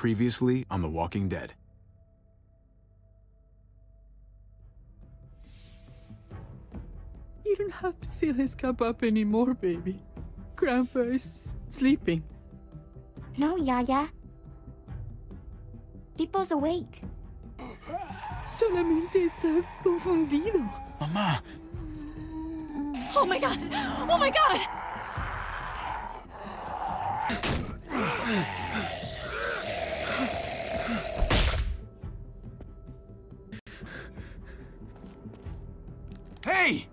Previously on The Walking Dead. You don't have to fill his cup up anymore, baby. Grandpa is sleeping. No, Yaya. Pipo's awake. Solamente está confundido. Mamá! Oh my god! Oh my god! Hey!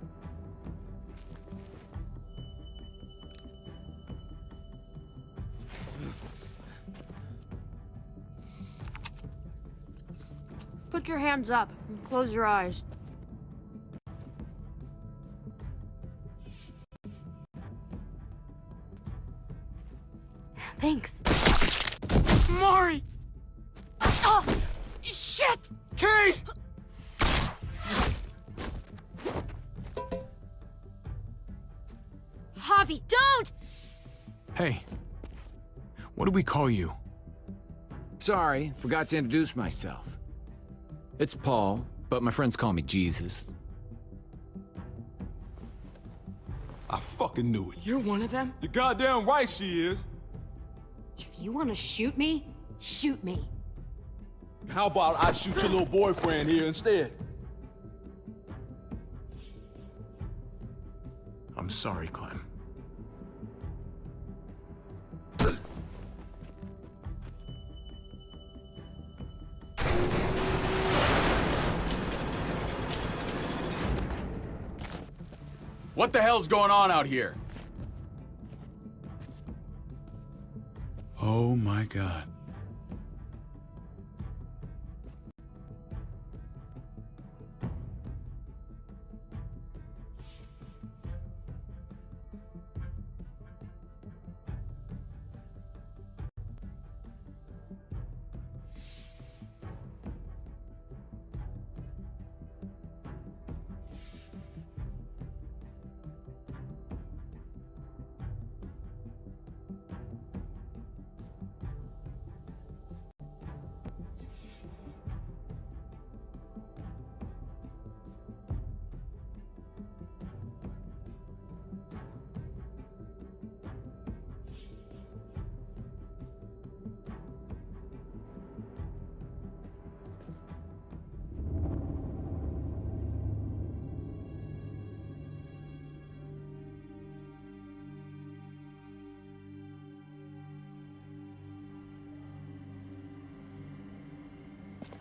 Put your hands up and close your eyes. Thanks. Mari! Oh! Shit! Kate! Javi, don't! Hey. What do we call you? Sorry, forgot to introduce myself. It's Paul, but my friends call me Jesus. I fucking knew it. You're one of them? You're goddamn right she is. If you want to shoot me, shoot me. How about I shoot your little boyfriend here instead? I'm sorry, Clem. What the hell's going on out here? Oh my God.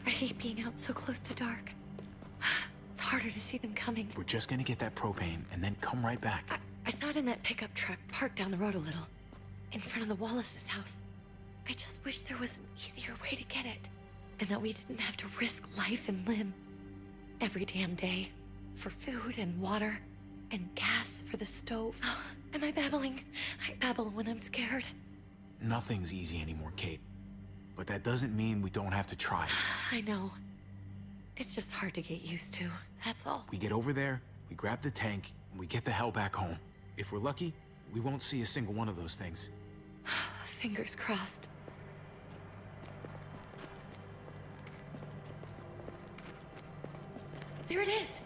I hate being out so close to dark. It's harder to see them coming. We're just gonna get that propane and then come right back. I saw it in that pickup truck parked down the road a little, in front of the Wallace's house. I just wish there was an easier way to get it, and that we didn't have to risk life and limb every damn day for food and water and gas for the stove. Oh, am I babbling? I babble when I'm scared. Nothing's easy anymore, Kate. But that doesn't mean we don't have to try. I know. It's just hard to get used to, that's all. We get over there, we grab the tank, and we get the hell back home. If we're lucky, we won't see a single one of those things. Fingers crossed. There it is!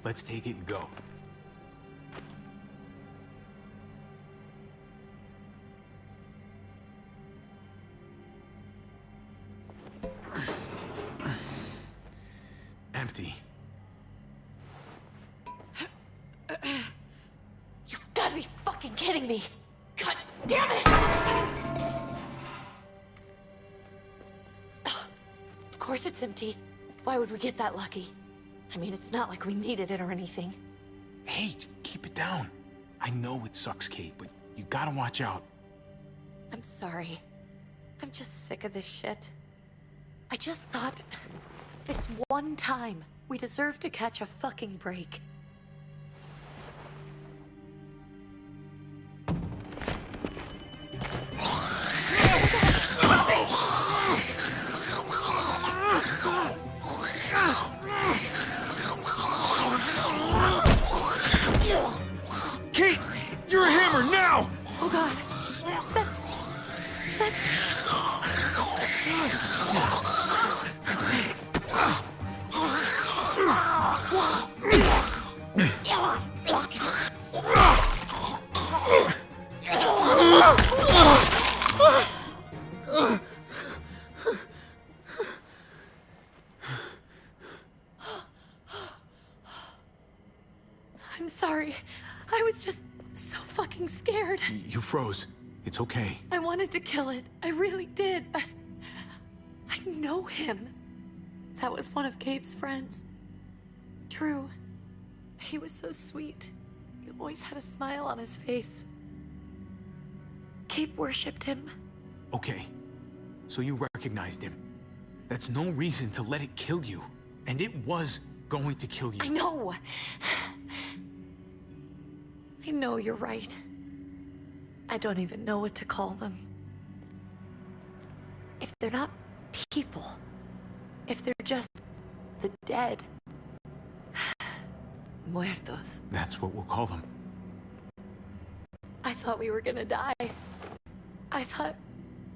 Let's take it and go. Empty. You've gotta be fucking kidding me! God damn it! Of course it's empty. Why would we get that lucky? I mean, it's not like we needed it or anything. Hey, keep it down. I know it sucks, Kate, but you gotta watch out. I'm sorry. I'm just sick of this shit. I just thought, this one time, we deserve to catch a fucking break. I'm sorry. I was just so fucking scared. You froze. It's okay. I wanted to kill it. I really did, but I know him. That was one of Gabe's friends. Drew. He was so sweet. He always had a smile on his face. Gabe worshipped him. Okay. So you recognized him. That's no reason to let it kill you. And it was going to kill you. I know. I know you're right. I don't even know what to call them. If they're not people, if they're just the dead, muertos. That's what we'll call them. I thought we were gonna die. I thought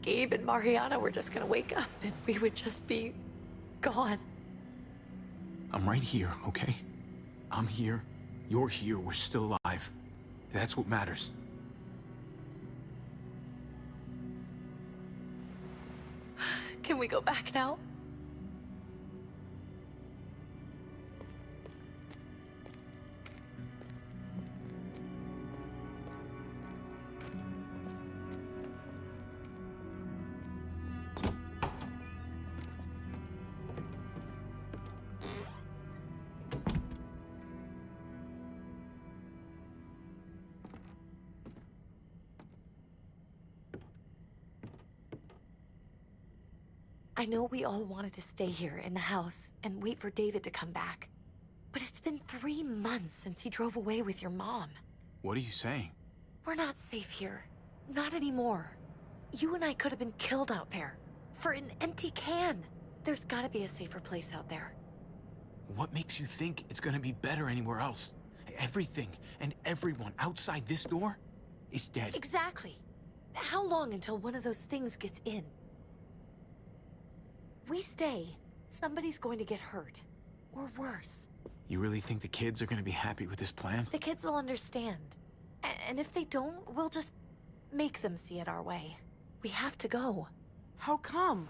Gabe and Mariana were just gonna wake up and we would just be gone. I'm right here, okay? I'm here. You're here. We're still alive. That's what matters. Can we go back now? I know we all wanted to stay here in the house and wait for David to come back. But it's been 3 months since he drove away with your mom. What are you saying? We're not safe here. Not anymore. You and I could have been killed out there. For an empty can. There's gotta be a safer place out there. What makes you think it's gonna be better anywhere else? Everything and everyone outside this door is dead. Exactly. How long until one of those things gets in? We stay, somebody's going to get hurt. Or worse. You really think the kids are gonna be happy with this plan? The kids will understand. And if they don't, we'll just make them see it our way. We have to go. How come?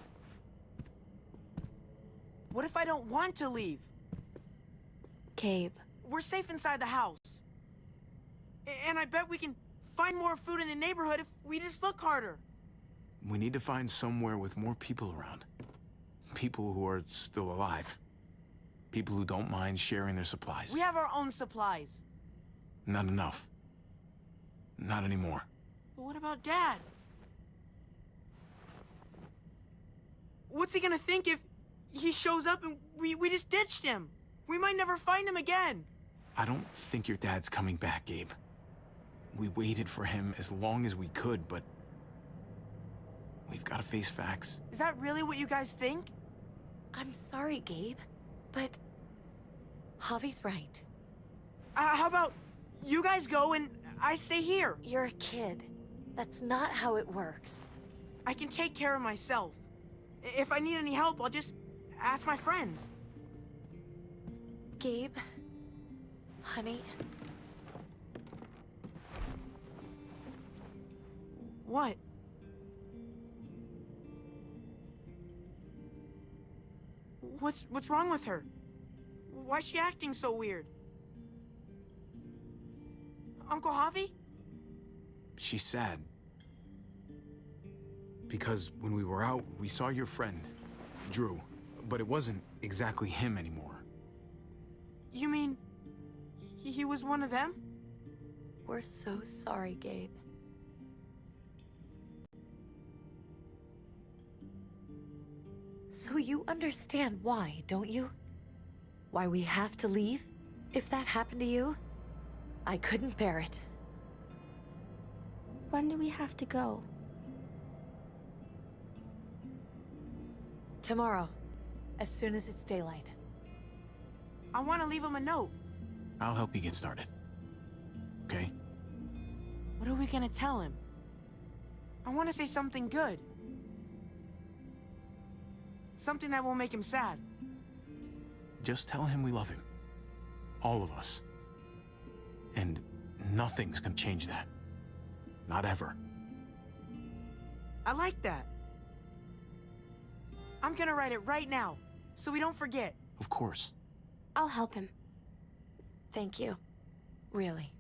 What if I don't want to leave? Gabe. We're safe inside the house. And I bet we can find more food in the neighborhood if we just look harder. We need to find somewhere with more people around. People who are still alive. People who don't mind sharing their supplies. We have our own supplies. Not enough. Not anymore. But what about Dad? What's he gonna think if he shows up and we just ditched him? We might never find him again. I don't think your dad's coming back, Gabe. We waited for him as long as we could, but we've got to face facts. Is that really what you guys think? I'm sorry, Gabe, but Javi's right. How about you guys go and I stay here? You're a kid. That's not how it works. I can take care of myself. If I need any help, I'll just ask my friends. Gabe, honey, What? What's wrong with her? Why's she acting so weird? Uncle Javi? She's sad. Because when we were out, we saw your friend, Drew. But it wasn't exactly him anymore. You mean he was one of them? we're so sorry, Gabe. So you understand why, don't you? Why we have to leave? If that happened to you, I couldn't bear it. When do we have to go? Tomorrow, as soon as it's daylight. I want to leave him a note. I'll help you get started. Okay? What are we gonna tell him? I want to say something good. Something that won't make him sad. Just tell him we love him. All of us. And nothing's gonna change that. Not ever. I like that. I'm gonna write it right now, so we don't forget. Of course. I'll help him. Thank you. Really.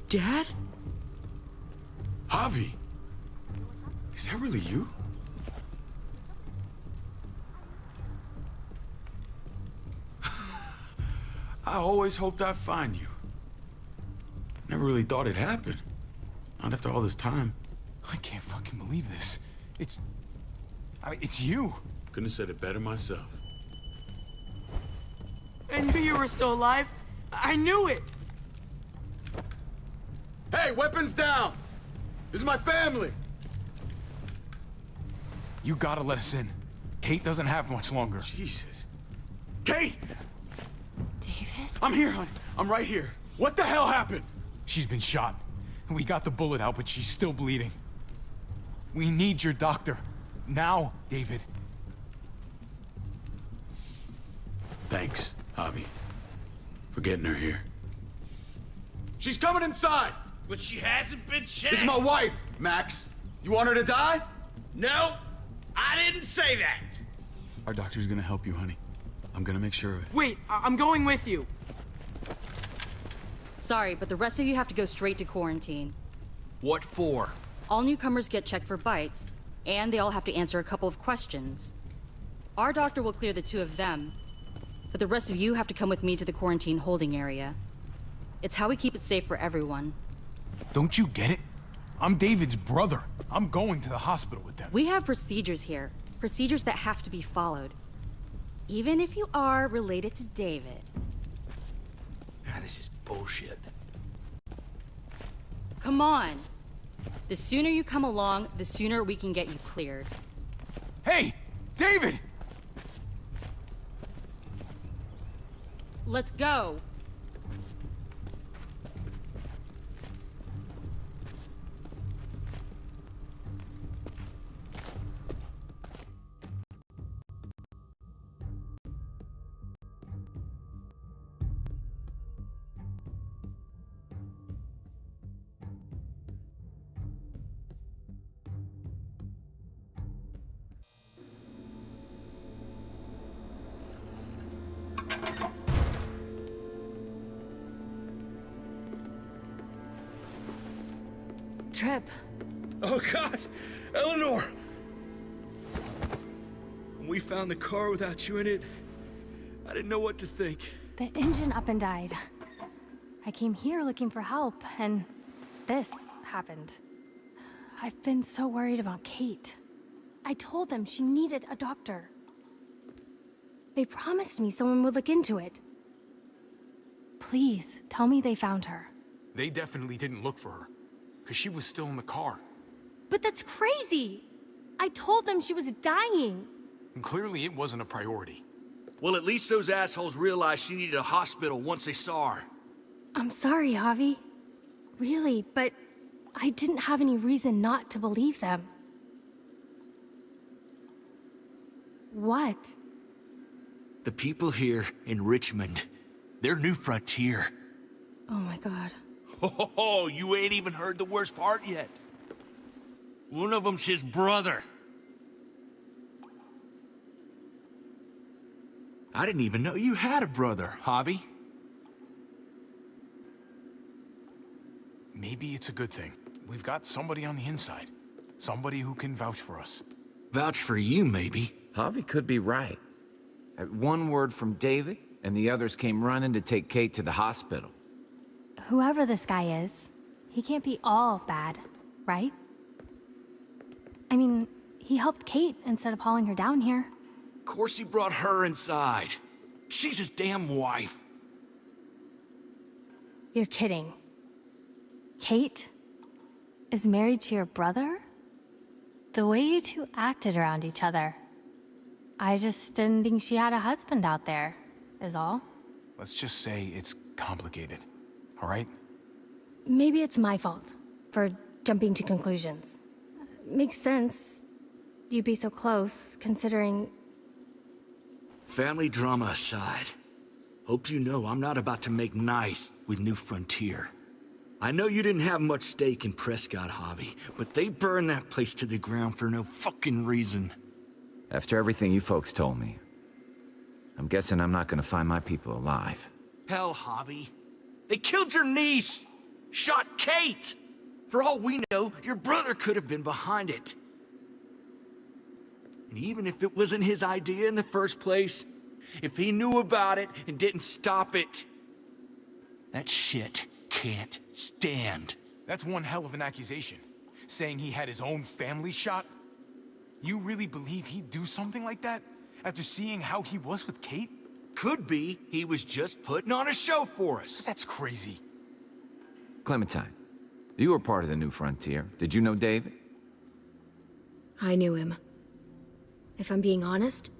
Dad? Javi! Is that really you? I always hoped I'd find you. Never really thought it'd happen. Not after all this time. I can't fucking believe this. It's you. Couldn't have said it better myself. I knew you were still alive. I knew it. Hey, weapons down! This is my family! You gotta let us in. Kate doesn't have much longer. Jesus. Kate! David? I'm here, honey. I'm right here. What the hell happened? She's been shot. We got the bullet out, but she's still bleeding. We need your doctor. Now, David. Thanks, Javi, for getting her here. She's coming inside! But she hasn't been checked. This is my wife, Max. You want her to die? No, I didn't say that. Our doctor's gonna help you, honey. I'm gonna make sure of it. Wait, I'm going with you. Sorry, but the rest of you have to go straight to quarantine. What for? All newcomers get checked for bites, and they all have to answer a couple of questions. Our doctor will clear the two of them, but the rest of you have to come with me to the quarantine holding area. It's how we keep it safe for everyone. Don't you get it? I'm David's brother. I'm going to the hospital with them. We have procedures here. Procedures that have to be followed. Even if you are related to David. This is bullshit. Come on. The sooner you come along, the sooner we can get you cleared. Hey! David! Let's go. Trip. Oh God, Eleanor! When we found the car without you in it, I didn't know what to think. The engine up and died. I came here looking for help, and this happened. I've been so worried about Kate. I told them she needed a doctor. They promised me someone would look into it. Please, tell me they found her. They definitely didn't look for her, because she was still in the car. But that's crazy! I told them she was dying! And clearly it wasn't a priority. Well, at least those assholes realized she needed a hospital once they saw her. I'm sorry, Javi. Really, but I didn't have any reason not to believe them. What? The people here in Richmond, their new frontier. Oh my god. Oh, you ain't even heard the worst part yet. One of them's his brother. I didn't even know you had a brother, Javi. Maybe it's a good thing. We've got somebody on the inside. Somebody who can vouch for us. Vouch for you, maybe. Javi could be right. At one word from David, and the others came running to take Kate to the hospital. Whoever this guy is, he can't be all bad, right? I mean, he helped Kate instead of hauling her down here. Of course he brought her inside. She's his damn wife. You're kidding. Kate is married to your brother? The way you two acted around each other. I just didn't think she had a husband out there, is all. Let's just say it's complicated, all right? Maybe it's my fault for jumping to conclusions. Makes sense. You'd be so close, considering... Family drama aside, hope you know I'm not about to make nice with New Frontier. I know you didn't have much stake in Prescott, Javi, but they burned that place to the ground for no fucking reason. After everything you folks told me, I'm guessing I'm not gonna find my people alive. Hell, Javi. They killed your niece! Shot Kate! For all we know, your brother could have been behind it. And even if it wasn't his idea in the first place, if he knew about it and didn't stop it, that shit can't stand. That's one hell of an accusation. Saying he had his own family shot? You really believe he'd do something like that? After seeing how he was with Kate? Could be he was just putting on a show for us. That's crazy. Clementine, you were part of the New Frontier. Did you know David? I knew him. If I'm being honest,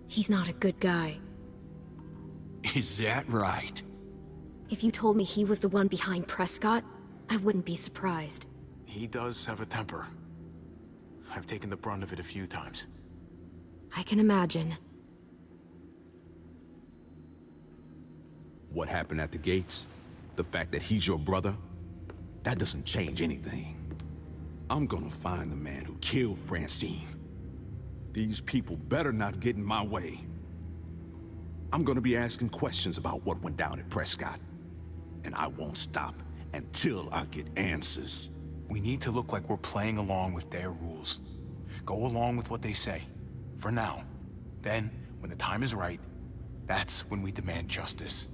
he's not a good guy. Is that right? If you told me he was the one behind Prescott, I wouldn't be surprised. He does have a temper. I've taken the brunt of it a few times. I can imagine. What happened at the gates? The fact that he's your brother? That doesn't change anything. I'm gonna find the man who killed Francine. These people better not get in my way. I'm gonna be asking questions about what went down at Prescott. And I won't stop until I get answers. We need to look like we're playing along with their rules. Go along with what they say. For now. Then, when the time is right, that's when we demand justice.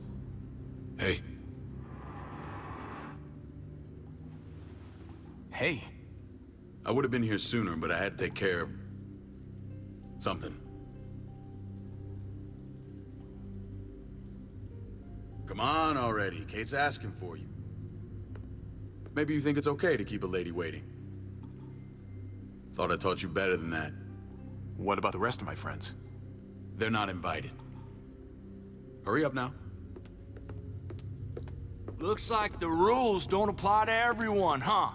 Hey. Hey. I would have been here sooner, but I had to take care of... something. Come on already, Kate's asking for you. Maybe you think it's okay to keep a lady waiting. Thought I taught you better than that. What about the rest of my friends? They're not invited. Hurry up now. Looks like the rules don't apply to everyone, huh?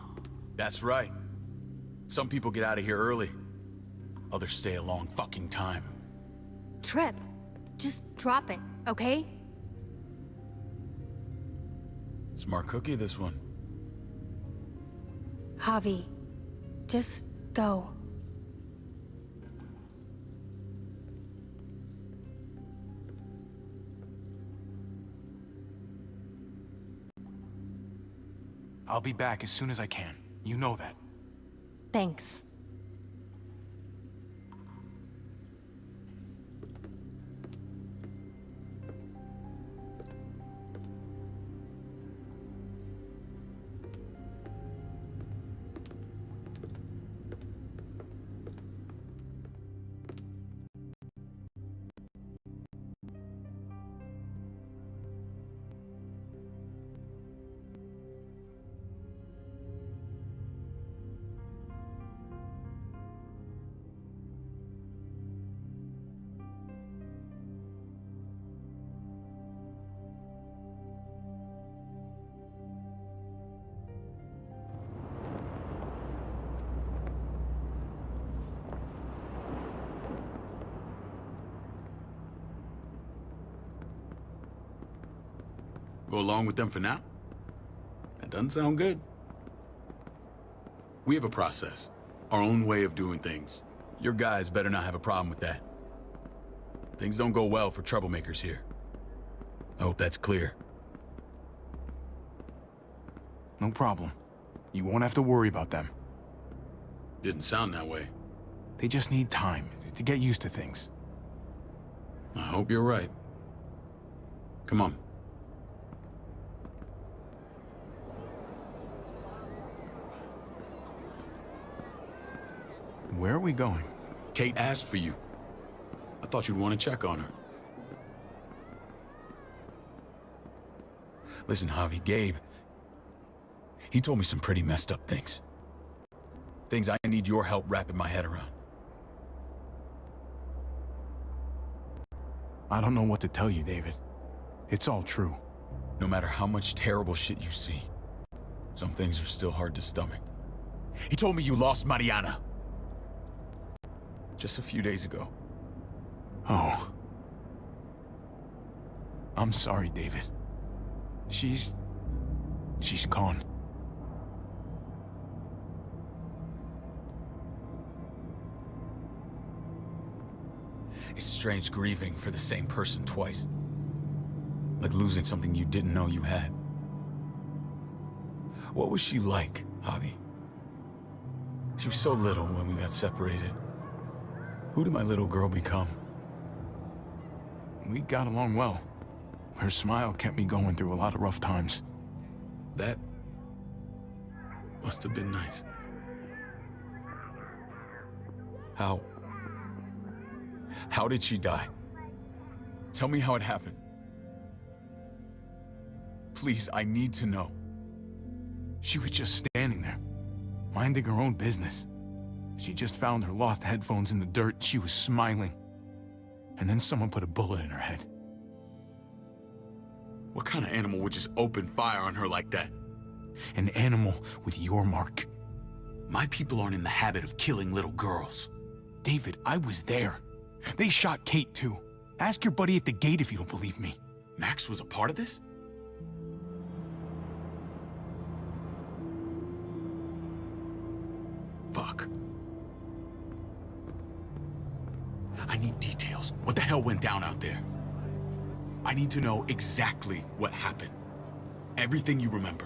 That's right. Some people get out of here early. Others stay a long fucking time. Trip, just drop it, okay? Smart cookie, this one. Javi, just go. I'll be back as soon as I can. You know that. Thanks. Go along with them for now? That doesn't sound good. We have a process, our own way of doing things. Your guys better not have a problem with that. Things don't go well for troublemakers here. I hope that's clear. No problem. You won't have to worry about them. Didn't sound that way. They just need time to get used to things. I hope you're right. Come on. Where are we going? Kate asked for you. I thought you'd want to check on her. Listen, Javi, Gabe, he told me some pretty messed up things. Things I need your help wrapping my head around. I don't know what to tell you, David. It's all true. No matter how much terrible shit you see, some things are still hard to stomach. He told me you lost Mariana. Just a few days ago. Oh. I'm sorry, David. She's gone. It's strange grieving for the same person twice. Like losing something you didn't know you had. What was she like, Javi? She was so little when we got separated. Who did my little girl become? We got along well. Her smile kept me going through a lot of rough times. That must have been nice. How did she die? Tell me how it happened. Please, I need to know. She was just standing there, minding her own business. She just found her lost headphones in the dirt. She was smiling. And then someone put a bullet in her head. What kind of animal would just open fire on her like that? An animal with your mark. My people aren't in the habit of killing little girls. David, I was there. They shot Kate too. Ask your buddy at the gate if you don't believe me. Max was a part of this? Fuck. I need details. What the hell went down out there? I need to know exactly what happened. Everything you remember.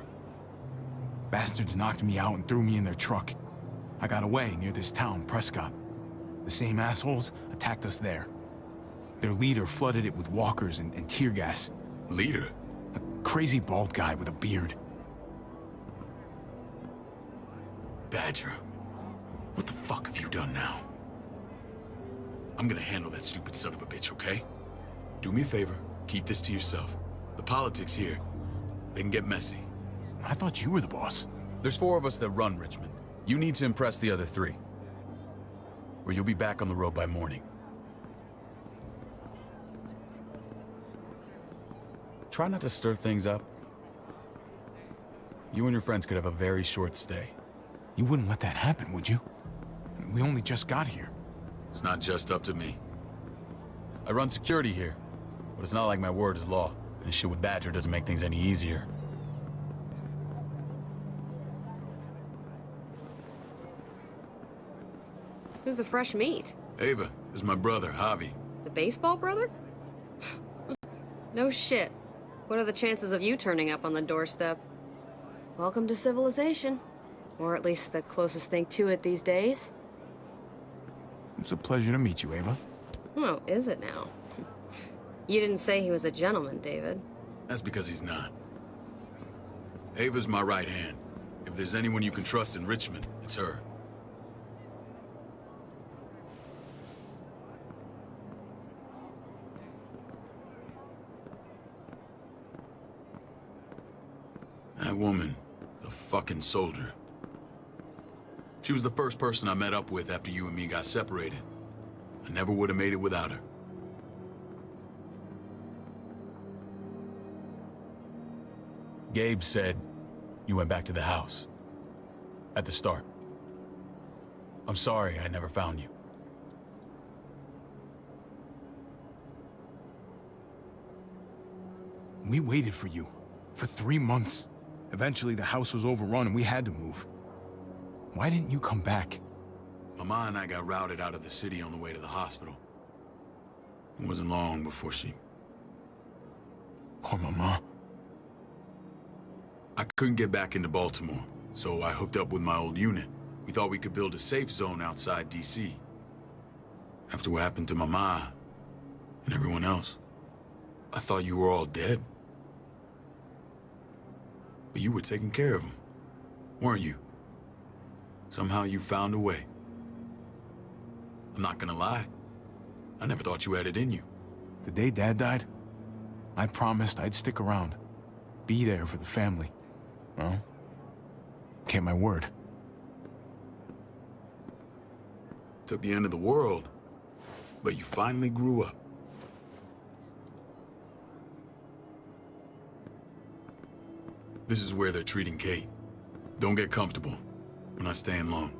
Bastards knocked me out and threw me in their truck. I got away near this town, Prescott. The same assholes attacked us there. Their leader flooded it with walkers and tear gas. Leader? A crazy bald guy with a beard. Badger, what the fuck have you done now? I'm gonna handle that stupid son of a bitch, okay? Do me a favor, keep this to yourself. The politics here, they can get messy. I thought you were the boss. There's 4 of us that run Richmond. You need to impress the other 3. Or you'll be back on the road by morning. Try not to stir things up. You and your friends could have a very short stay. You wouldn't let that happen, would you? We only just got here. It's not just up to me. I run security here, but it's not like my word is law. This shit with Badger doesn't make things any easier. Who's the fresh meat? Ava, this is my brother, Javi. The baseball brother? No shit. What are the chances of you turning up on the doorstep? Welcome to civilization. Or at least the closest thing to it these days. It's a pleasure to meet you, Ava. Oh, is it now? You didn't say he was a gentleman, David. That's because he's not. Ava's my right hand. If there's anyone you can trust in Richmond, it's her. That woman, the fucking soldier. She was the first person I met up with after you and me got separated. I never would have made it without her. Gabe said you went back to the house. At the start. I'm sorry I never found you. We waited for you. for 3 months. Eventually, the house was overrun and we had to move. Why didn't you come back? Mama and I got routed out of the city on the way to the hospital. It wasn't long before she... Poor Mama. I couldn't get back into Baltimore, so I hooked up with my old unit. We thought we could build a safe zone outside D.C. After what happened to Mama and everyone else, I thought you were all dead. But you were taking care of them, weren't you? Somehow you found a way. I'm not gonna lie. I never thought you had it in you. The day Dad died, I promised I'd stick around. Be there for the family. Well, kept my word. Took the end of the world, but you finally grew up. This is where they're treating Kate. Don't get comfortable. We're not staying long.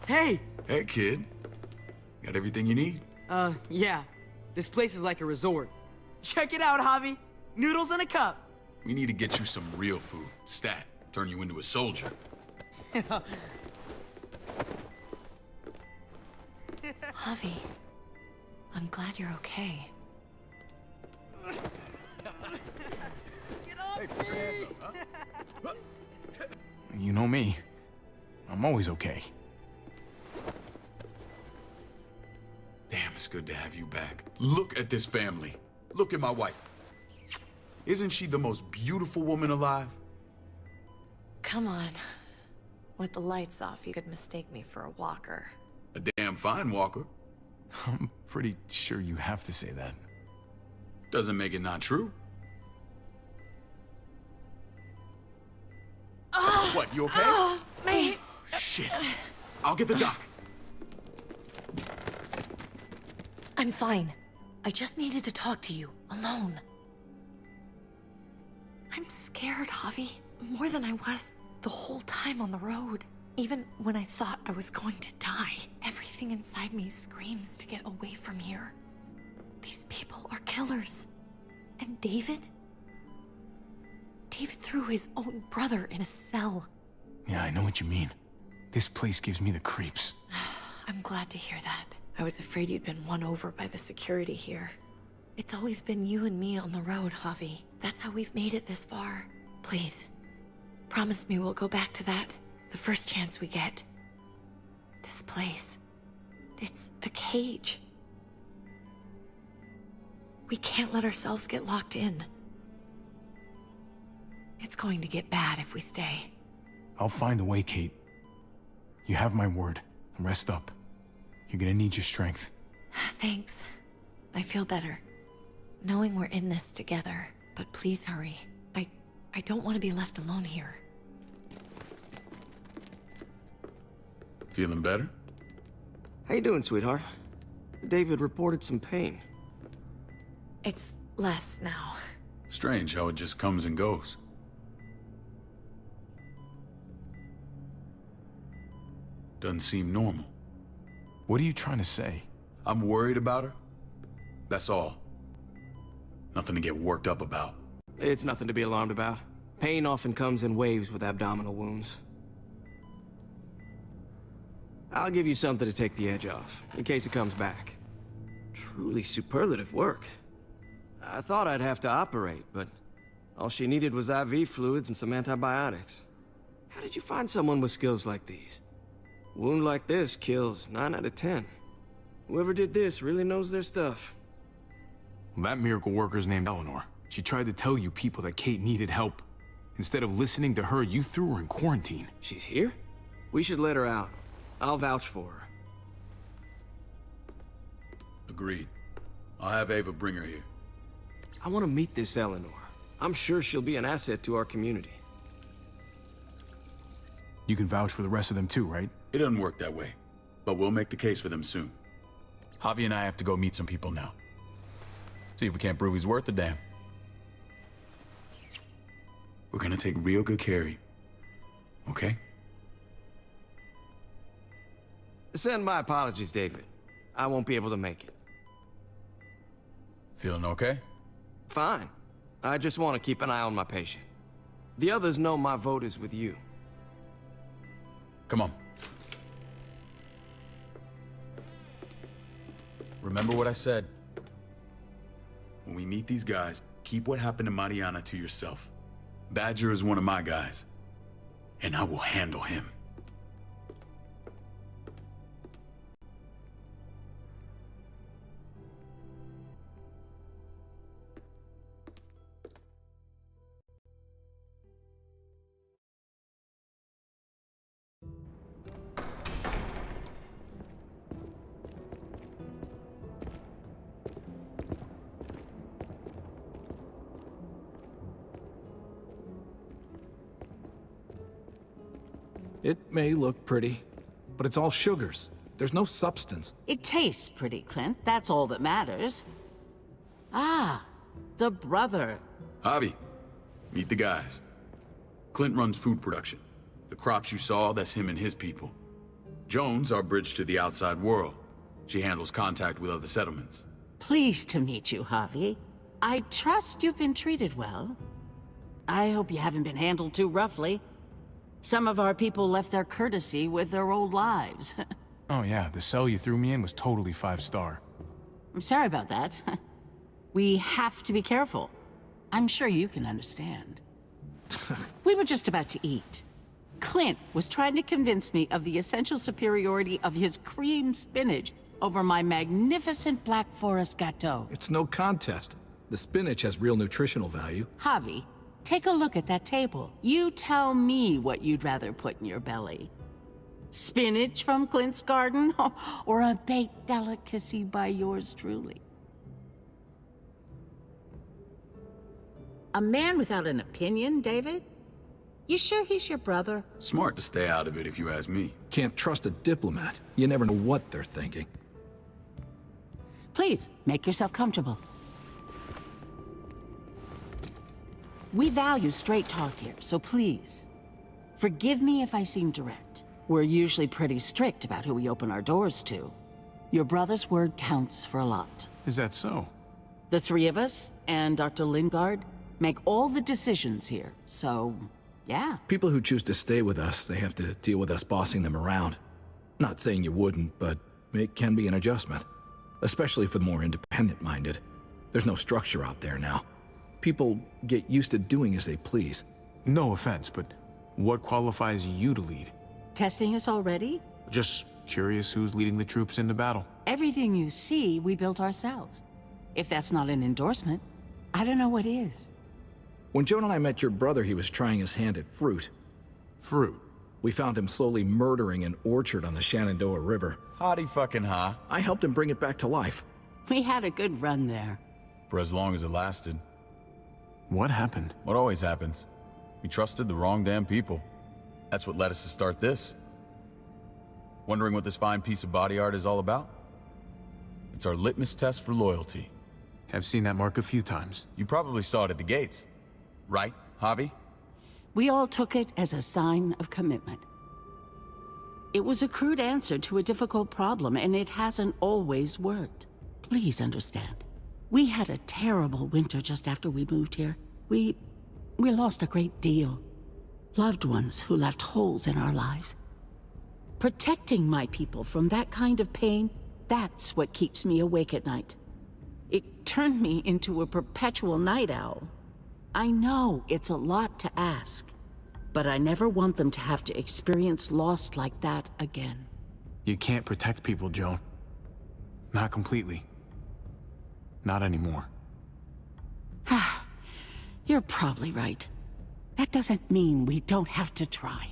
Hey! Hey, kid. Got everything you need? Yeah. This place is like a resort. Check it out, Javi. Noodles in a cup. We need to get you some real food. Stat. Turn you into a soldier. Javi, I'm glad you're okay. Get off me! You know me. I'm always okay. Damn, it's good to have you back. Look at this family. Look at my wife. Isn't she the most beautiful woman alive? Come on. With the lights off, you could mistake me for a walker. A damn fine walker. I'm pretty sure you have to say that. Doesn't make it not true. What, you okay? Mate! Shit. I'll get the doc. I'm fine. I just needed to talk to you, alone. I'm scared, Javi. More than I was the whole time on the road. Even when I thought I was going to die, everything inside me screams to get away from here. These people are killers. And David? David threw his own brother in a cell. Yeah, I know what you mean. This place gives me the creeps. I'm glad to hear that. I was afraid you'd been won over by the security here. It's always been you and me on the road, Javi. That's how we've made it this far. Please, promise me we'll go back to that the first chance we get. This place, it's a cage. We can't let ourselves get locked in. It's going to get bad if we stay. I'll find a way, Kate. You have my word. Rest up. You're gonna need your strength. Thanks. I feel better. Knowing we're in this together. But please hurry. I don't want to be left alone here. Feeling better? How you doing, sweetheart? David reported some pain. It's less now. Strange how it just comes and goes. Doesn't seem normal. What are you trying to say? I'm worried about her. That's all. Nothing to get worked up about. It's nothing to be alarmed about. Pain often comes in waves with abdominal wounds. I'll give you something to take the edge off, in case it comes back. Truly superlative work. I thought I'd have to operate, but all she needed was IV fluids and some antibiotics. How did you find someone with skills like these? A wound like this kills 9 out of 10. Whoever did this really knows their stuff. Well, that miracle worker's named Eleanor. She tried to tell you people that Kate needed help. Instead of listening to her, you threw her in quarantine. She's here? We should let her out. I'll vouch for her. Agreed. I'll have Ava bring her here. I want to meet this Eleanor. I'm sure she'll be an asset to our community. You can vouch for the rest of them too, right? It doesn't work that way. But we'll make the case for them soon. Javi and I have to go meet some people now. See if we can't prove he's worth the damn. We're gonna take real good care of you. Okay? Send my apologies, David. I won't be able to make it. Feeling okay? Fine. I just want to keep an eye on my patient. The others know my vote is with you. Come on. Remember what I said. When we meet these guys, keep what happened to Mariana to yourself. Badger is one of my guys, and I will handle him. It may look pretty, but it's all sugars. There's no substance. It tastes pretty, Clint. That's all that matters. Ah, the brother. Javi, meet the guys. Clint runs food production. The crops you saw, that's him and his people. Jones, our bridge to the outside world. She handles contact with other settlements. Pleased to meet you, Javi. I trust you've been treated well. I hope you haven't been handled too roughly. Some of our people left their courtesy with their old lives. Oh yeah, the cell you threw me in was totally 5-star. I'm sorry about that. We have to be careful. I'm sure you can understand. We were just about to eat. Clint was trying to convince me of the essential superiority of his cream spinach over my magnificent Black Forest gâteau. It's no contest. The spinach has real nutritional value. Javi, take a look at that table. You tell me what you'd rather put in your belly. Spinach from Clint's garden, or a baked delicacy by yours truly? A man without an opinion, David? You sure he's your brother? Smart to stay out of it if you ask me. Can't trust a diplomat. You never know what they're thinking. Please, make yourself comfortable. We value straight talk here, so please, forgive me if I seem direct. We're usually pretty strict about who we open our doors to. Your brother's word counts for a lot. Is that so? The three of us, and Dr. Lingard, make all the decisions here, so, yeah. People who choose to stay with us, they have to deal with us bossing them around. Not saying you wouldn't, but it can be an adjustment. Especially for the more independent-minded. There's no structure out there now. People get used to doing as they please. No offense, but what qualifies you to lead? Testing us already? Just curious who's leading the troops into battle. Everything you see, we built ourselves. If that's not an endorsement, I don't know what is. When Joan and I met your brother, he was trying his hand at fruit. Fruit? We found him slowly murdering an orchard on the Shenandoah River. Howdy fucking ha. I helped him bring it back to life. We had a good run there. For as long as it lasted. What happened? What always happens. We trusted the wrong damn people. That's what led us to start this. Wondering what this fine piece of body art is all about? It's our litmus test for loyalty. I've seen that mark a few times. You probably saw it at the gates. Right, Javi? We all took it as a sign of commitment. It was a crude answer to a difficult problem, and it hasn't always worked. Please understand. We had a terrible winter just after we moved here. We lost a great deal. Loved ones who left holes in our lives. Protecting my people from that kind of pain, that's what keeps me awake at night. It turned me into a perpetual night owl. I know it's a lot to ask, but I never want them to have to experience loss like that again. You can't protect people, Joan. Not completely. Not anymore. You're probably right. That doesn't mean we don't have to try.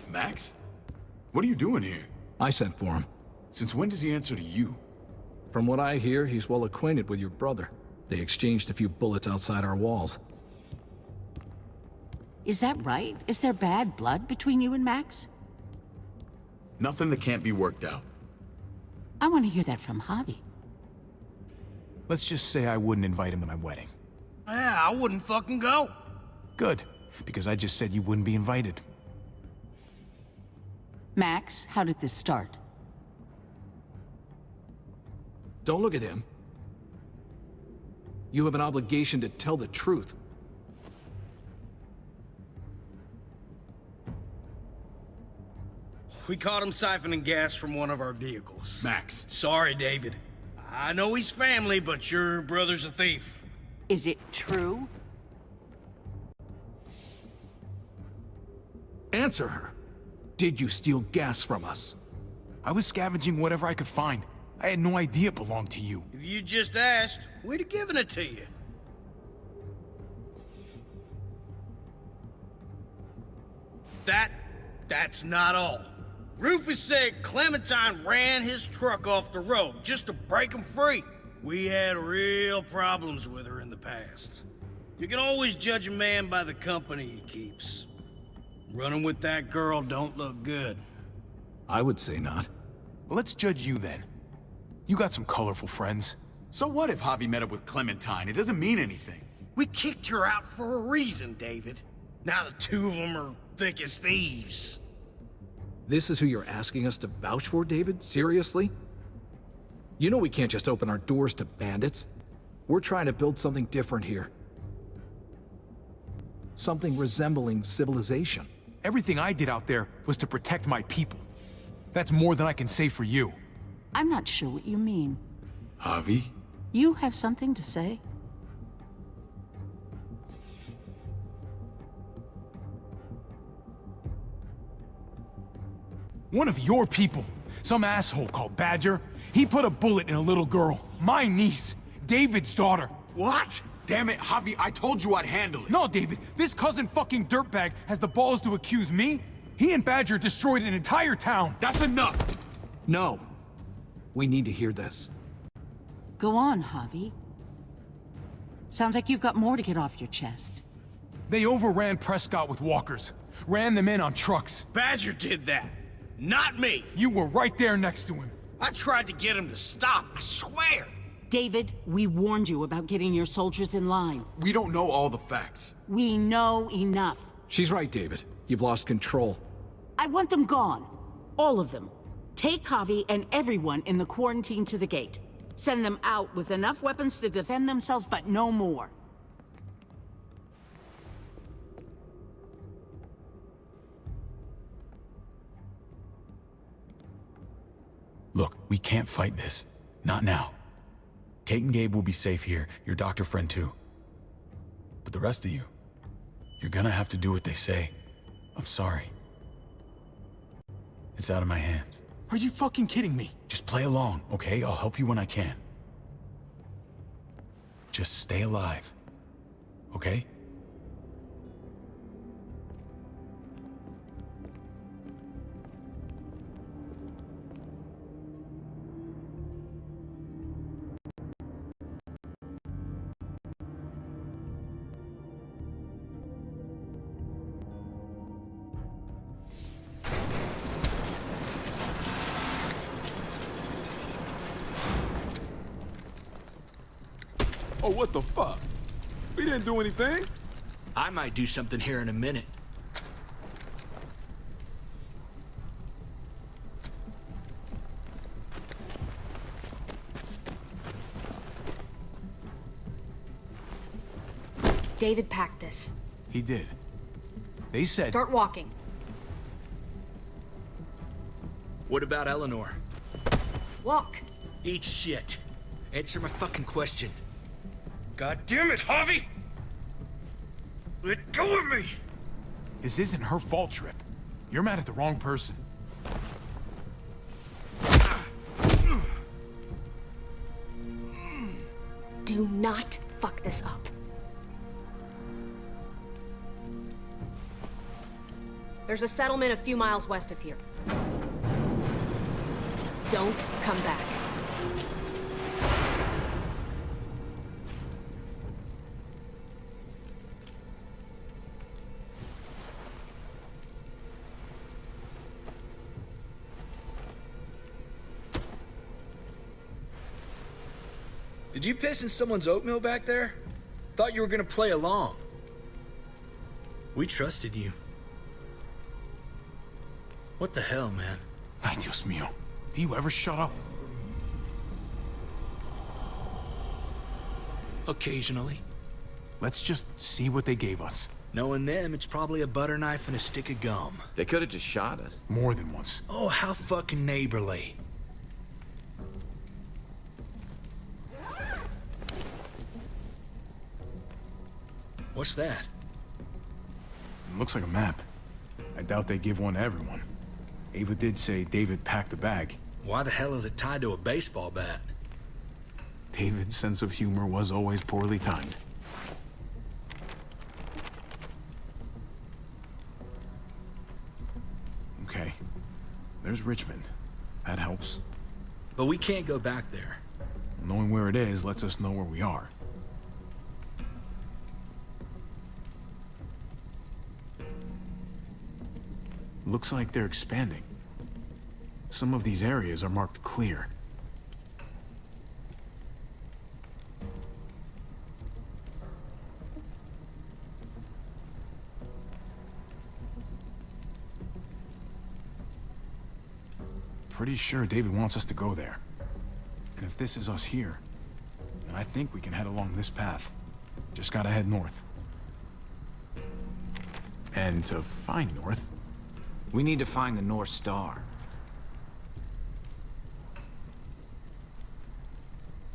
Max? What are you doing here? I sent for him. Since when does he answer to you? From what I hear, he's well acquainted with your brother. They exchanged a few bullets outside our walls. Is that right? Is there bad blood between you and Max? Nothing that can't be worked out. I want to hear that from Javi. Let's just say I wouldn't invite him to my wedding. Yeah, I wouldn't fucking go. Good, because I just said you wouldn't be invited. Max, how did this start? Don't look at him. You have an obligation to tell the truth. We caught him siphoning gas from one of our vehicles. Max. Sorry, David. I know he's family, but your brother's a thief. Is it true? Answer her. Did you steal gas from us? I was scavenging whatever I could find. I had no idea it belonged to you. If you just asked, we'd have given it to you. That's not all. Rufus said Clementine ran his truck off the road just to break him free. We had real problems with her in the past. You can always judge a man by the company he keeps. Running with that girl don't look good. I would say not. Well, let's judge you then. You got some colorful friends. So what if Javi met up with Clementine? It doesn't mean anything. We kicked her out for a reason, David. Now the two of them are thick as thieves. This is who you're asking us to vouch for, David? Seriously? You know we can't just open our doors to bandits. We're trying to build something different here. Something resembling civilization. Everything I did out there was to protect my people. That's more than I can say for you. I'm not sure what you mean. Javi? You have something to say? One of your people, some asshole called Badger, he put a bullet in a little girl, my niece, David's daughter. What? Damn it, Javi, I told you I'd handle it. No, David, this cousin fucking dirtbag has the balls to accuse me? He and Badger destroyed an entire town. That's enough! No. We need to hear this. Go on, Javi. Sounds like you've got more to get off your chest. They overran Prescott with walkers, ran them in on trucks. Badger did that. Not me! You were right there next to him. I tried to get him to stop, I swear! David, we warned you about getting your soldiers in line. We don't know all the facts. We know enough. She's right, David. You've lost control. I want them gone. All of them. Take Javi and everyone in the quarantine to the gate. Send them out with enough weapons to defend themselves, but no more. Look, we can't fight this. Not now. Kate and Gabe will be safe here, your doctor friend too. But the rest of you, you're gonna have to do what they say. I'm sorry. It's out of my hands. Are you fucking kidding me? Just play along, okay? I'll help you when I can. Just stay alive, okay? Oh, what the fuck? We didn't do anything. I might do something here in a minute. David packed this. He did. They said... Start walking. What about Eleanor? Walk. Eat shit. Answer my fucking question. God damn it, Javi! Let go of me! This isn't her fault, Trip. You're mad at the wrong person. Do not fuck this up. There's a settlement a few miles west of here. Don't come back. Did you piss in someone's oatmeal back there? Thought you were gonna play along. We trusted you. What the hell, man? Ay, Dios mío. Do you ever shut up? Occasionally. Let's just see what they gave us. Knowing them, it's probably a butter knife and a stick of gum. They could have just shot us. More than once. Oh, how fucking neighborly. What's that? Looks like a map. I doubt they give one to everyone. Ava did say David packed the bag. Why the hell is it tied to a baseball bat? David's sense of humor was always poorly timed. Okay. There's Richmond. That helps. But we can't go back there. Knowing where it is lets us know where we are. Looks like they're expanding. Some of these areas are marked clear. Pretty sure David wants us to go there. And if this is us here, then I think we can head along this path. Just gotta head north. And to find north, we need to find the North Star.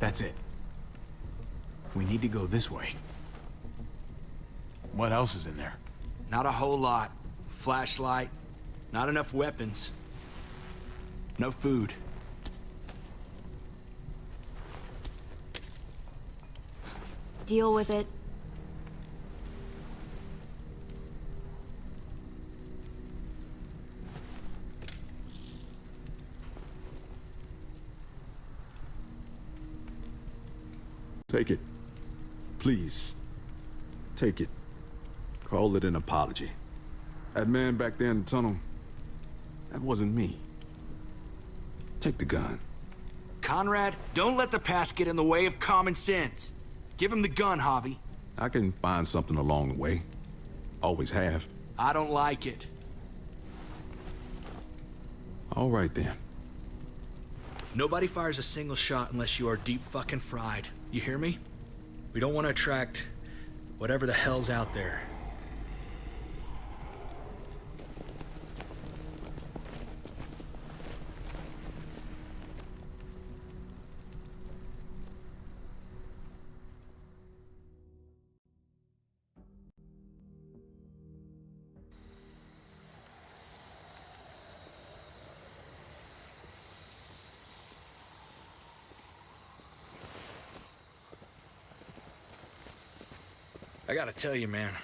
That's it. We need to go this way. What else is in there? Not a whole lot. Flashlight. Not enough weapons. No food. Deal with it. Take it. Please. Take it. Call it an apology. That man back there in the tunnel, that wasn't me. Take the gun. Conrad, don't let the past get in the way of common sense. Give him the gun, Javi. I can find something along the way. Always have. I don't like it. All right then. Nobody fires a single shot unless you are deep fucking fried. You hear me? We don't want to attract whatever the hell's out there. I gotta tell you, man,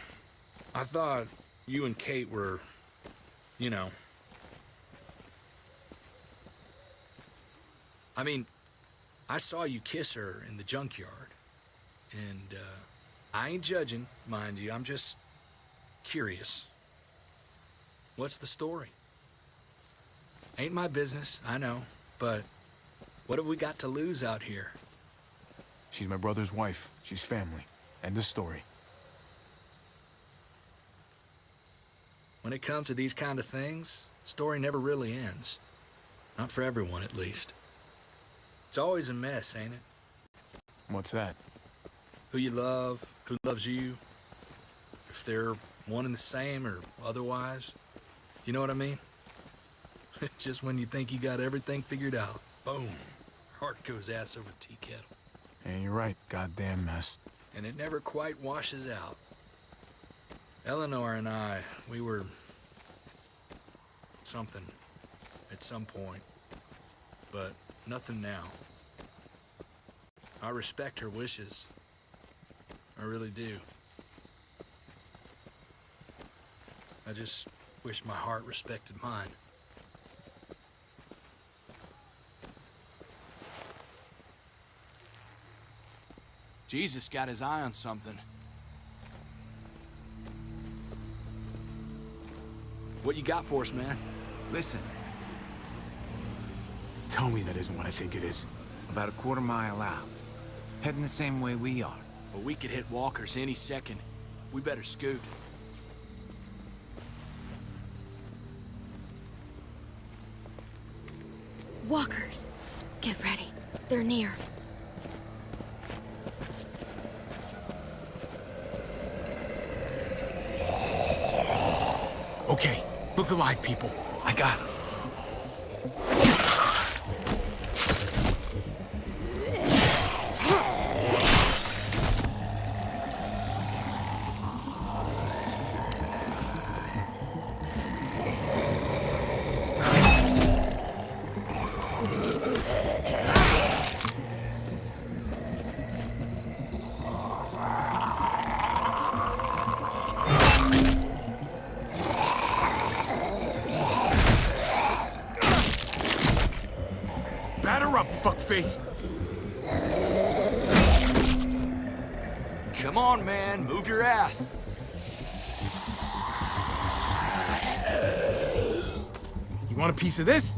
I thought you and Kate were, you know. I mean, I saw you kiss her in the junkyard. And, I ain't judging, mind you, I'm just curious. What's the story? Ain't my business, I know, but what have we got to lose out here? She's my brother's wife. She's family. End of story. When it comes to these kind of things, the story never really ends. Not for everyone, at least. It's always a mess, ain't it? What's that? Who you love, who loves you, if they're one and the same or otherwise. You know what I mean? Just when you think you got everything figured out, boom, heart goes ass over tea kettle. And you're right, goddamn mess. And it never quite washes out. Eleanor and I, we were something at some point, but nothing now. I respect her wishes. I really do. I just wish my heart respected mine. Jesus got his eye on something. What you got for us, man? Listen. Tell me that isn't what I think it is. About a quarter mile out, Heading the same way we are. But we could hit walkers any second. We better scoot. Walkers! Get ready. They're near. Okay, look alive, people. I got it. Batter up, fuckface! Come on, man. Move your ass. You want a piece of this?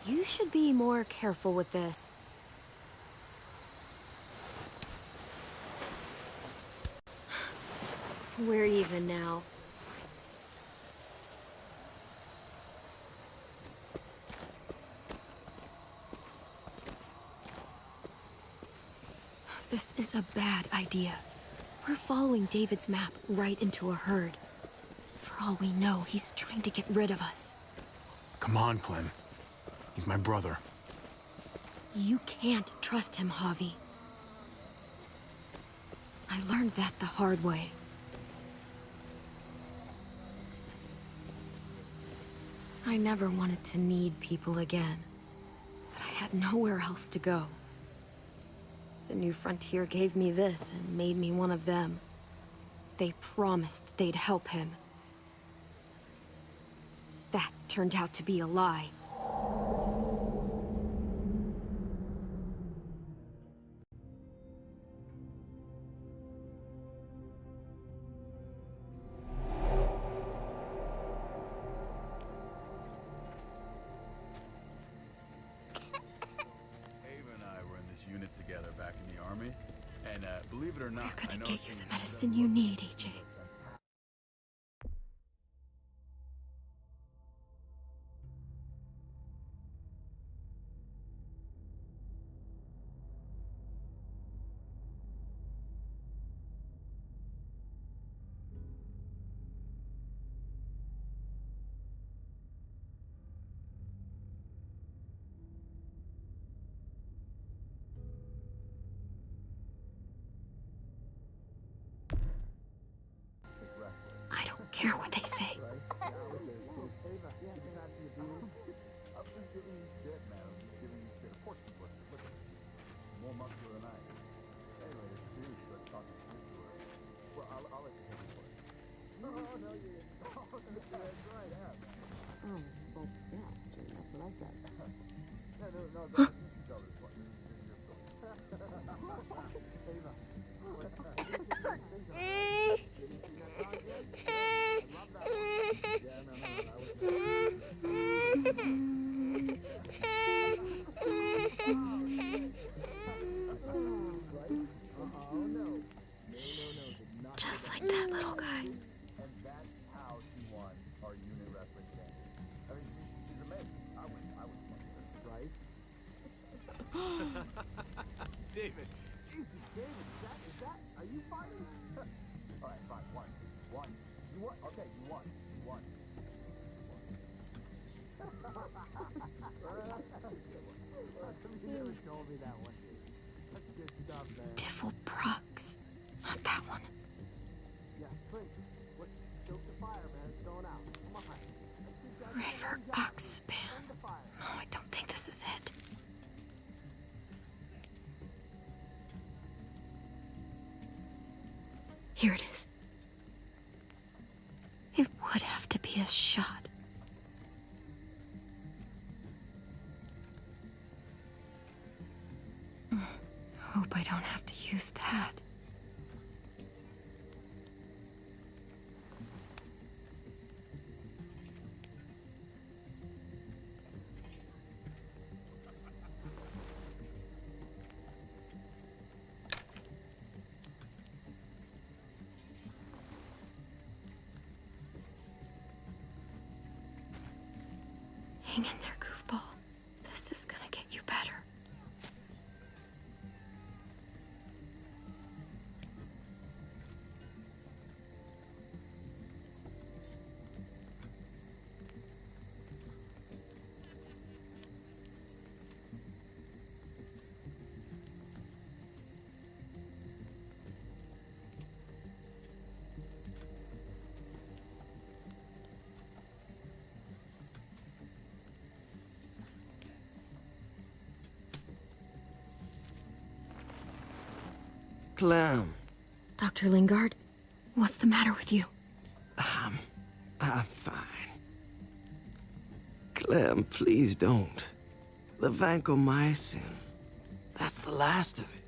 You should be more careful with this. We're even now. This is a bad idea. We're following David's map right into a herd. For all we know, he's trying to get rid of us. Come on, Clem. He's my brother. You can't trust him, Javi. I learned that the hard way. I never wanted to need people again, but I had nowhere else to go. The New Frontier gave me this and made me one of them. They promised they'd help him. That turned out to be a lie. Believe it or not, We're gonna get you the medicine you need, AJ. I don't care what they say. Just like that little guy. David. David, is that, are you fighting? All right, fine, one. You won, okay, you won. You never told me that one. Diffelprox. Not that one. Yeah, Clint, what? Stoke the fire, man. It's going out. Come on. River Oxpan. No, I don't think this is it. Here it is. It would have to be a shot. Hope I don't have to use that. Hang in there, goofball. This is gonna get you better. Clem. Dr. Lingard, what's the matter with you? I'm fine. Clem, please don't. The vancomycin, that's the last of it.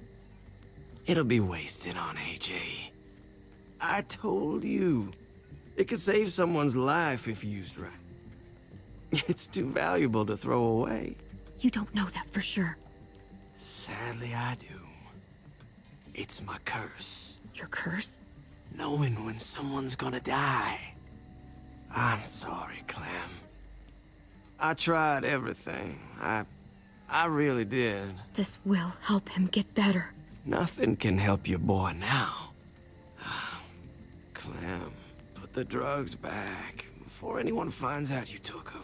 It'll be wasted on AJ. I told you. It could save someone's life if used right. It's too valuable to throw away. You don't know that for sure. Sadly, I do. It's my curse. Your curse? Knowing when someone's gonna die. I'm sorry, Clem. I tried everything. I really did. This will help him get better. Nothing can help your boy now. Clem, put the drugs back before anyone finds out you took them.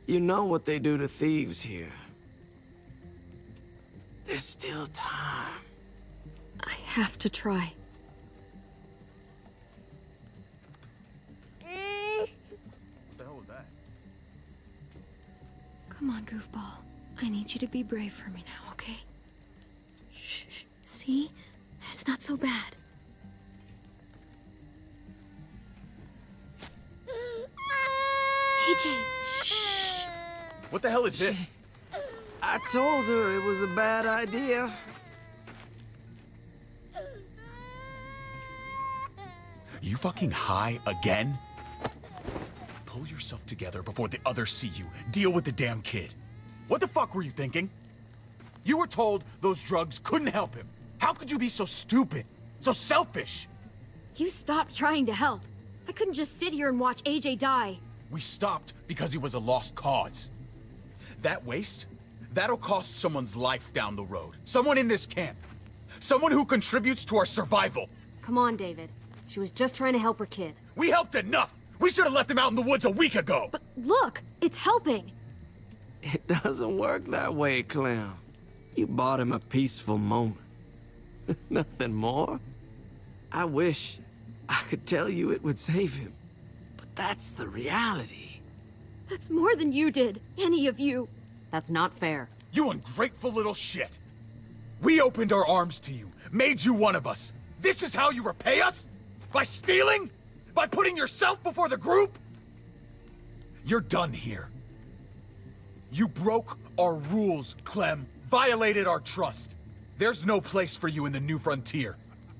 You know what they do to thieves here. There's still time. I have to try. What the hell was that? Come on, goofball. I need you to be brave for me now, okay? Shh. See? It's not so bad. AJ, shh. What the hell is this? I told her it was a bad idea. You fucking high again? Pull yourself together before the others see you. Deal with the damn kid. What the fuck were you thinking? You were told those drugs couldn't help him. How could you be so stupid? So selfish? You stopped trying to help. I couldn't just sit here and watch AJ die. We stopped because he was a lost cause. That waste? That'll cost someone's life down the road. Someone in this camp. Someone who contributes to our survival. Come on, David. She was just trying to help her kid. We helped enough! We should have left him out in the woods a week ago! But look, it's helping. It doesn't work that way, Clem. You bought him a peaceful moment. Nothing more. I wish I could tell you it would save him. But that's the reality. That's more than you did, any of you. That's not fair. You ungrateful little shit! We opened our arms to you, made you one of us. This is how you repay us? By stealing? By putting yourself before the group? You're done here. You broke our rules, Clem. Violated our trust. There's no place for you in the new frontier.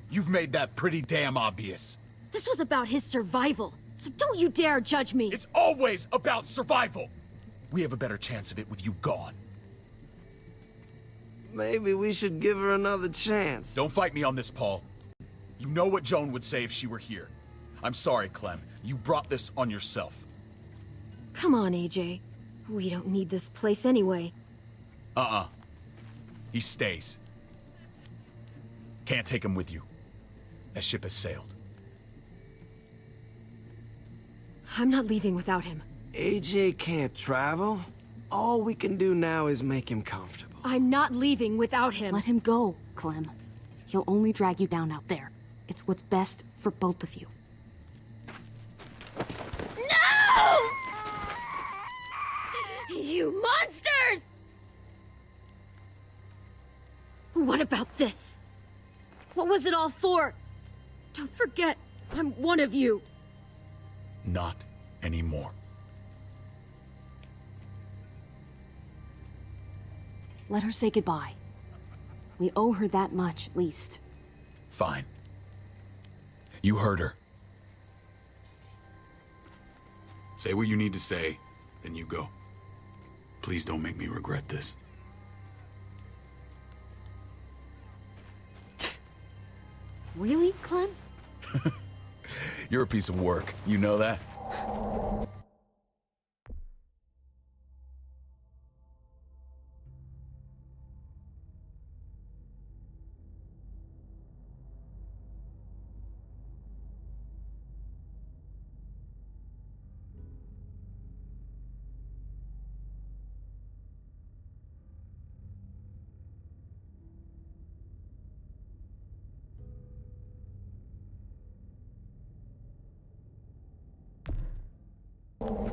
You've made that pretty damn obvious. This was about his survival, so don't you dare judge me. It's always about survival. We have a better chance of it with you gone. Maybe we should give her another chance. Don't fight me on this, Paul. You know what Joan would say if she were here. I'm sorry, Clem. You brought this on yourself. Come on, AJ. We don't need this place anyway. He stays. Can't take him with you. That ship has sailed. I'm not leaving without him. AJ can't travel. All we can do now is make him comfortable. I'm not leaving without him. Let him go, Clem. He'll only drag you down out there. It's what's best for both of you. No! You monsters! What about this? What was it all for? Don't forget, I'm one of you. Not anymore. Let her say goodbye. We owe her that much, at least. Fine. You heard her. Say what you need to say, then you go. Please don't make me regret this. Really, Clem? You're a piece of work. You know that?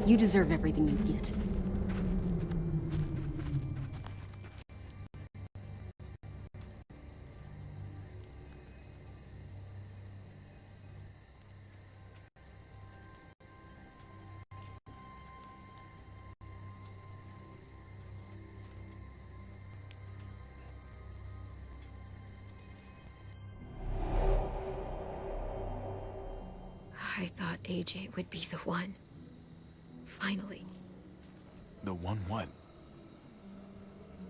You deserve everything you get. I thought AJ would be the one. Finally. The one what?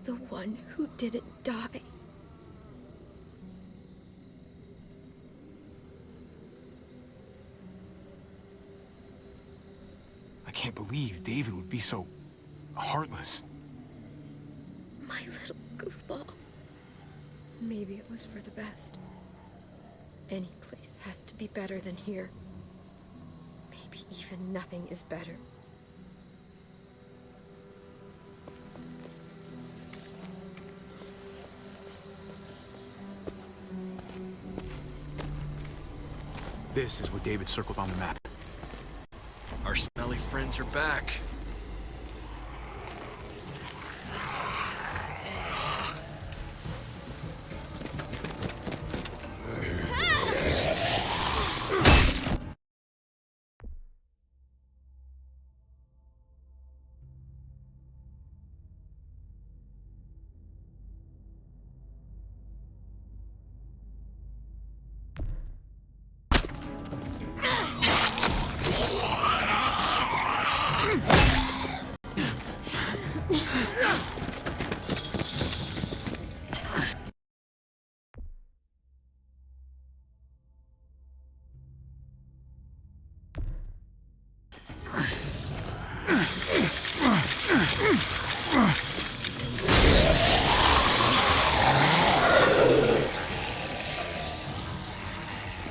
The one who didn't die. I can't believe David would be so heartless. My little goofball. Maybe it was for the best. Any place has to be better than here. Maybe even nothing is better. This is what David circled on the map. Our smelly friends are back.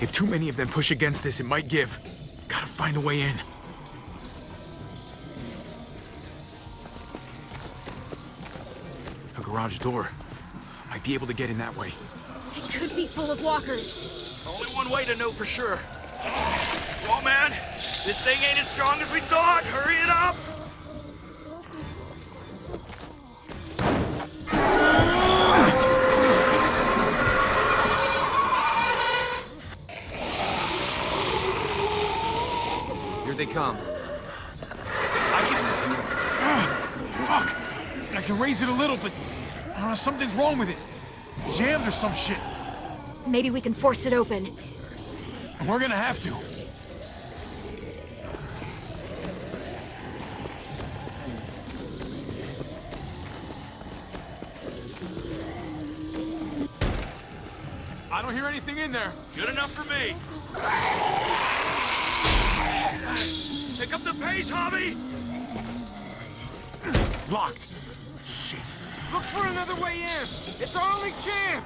If too many of them push against this, it might give. Gotta find a way in. A garage door. Might be able to get in that way. It could be full of walkers. Only one way to know for sure. Come on, man. This thing ain't as strong as we thought. Hurry it up. Here they come. Fuck! I can raise it a little, but I don't know, something's wrong with it. Jammed or some shit. Maybe we can force it open. We're gonna have to. I don't hear anything in there. Good enough for me. Pick up the pace, Hobby! Locked. Shit. Look for another way in. It's our only chance.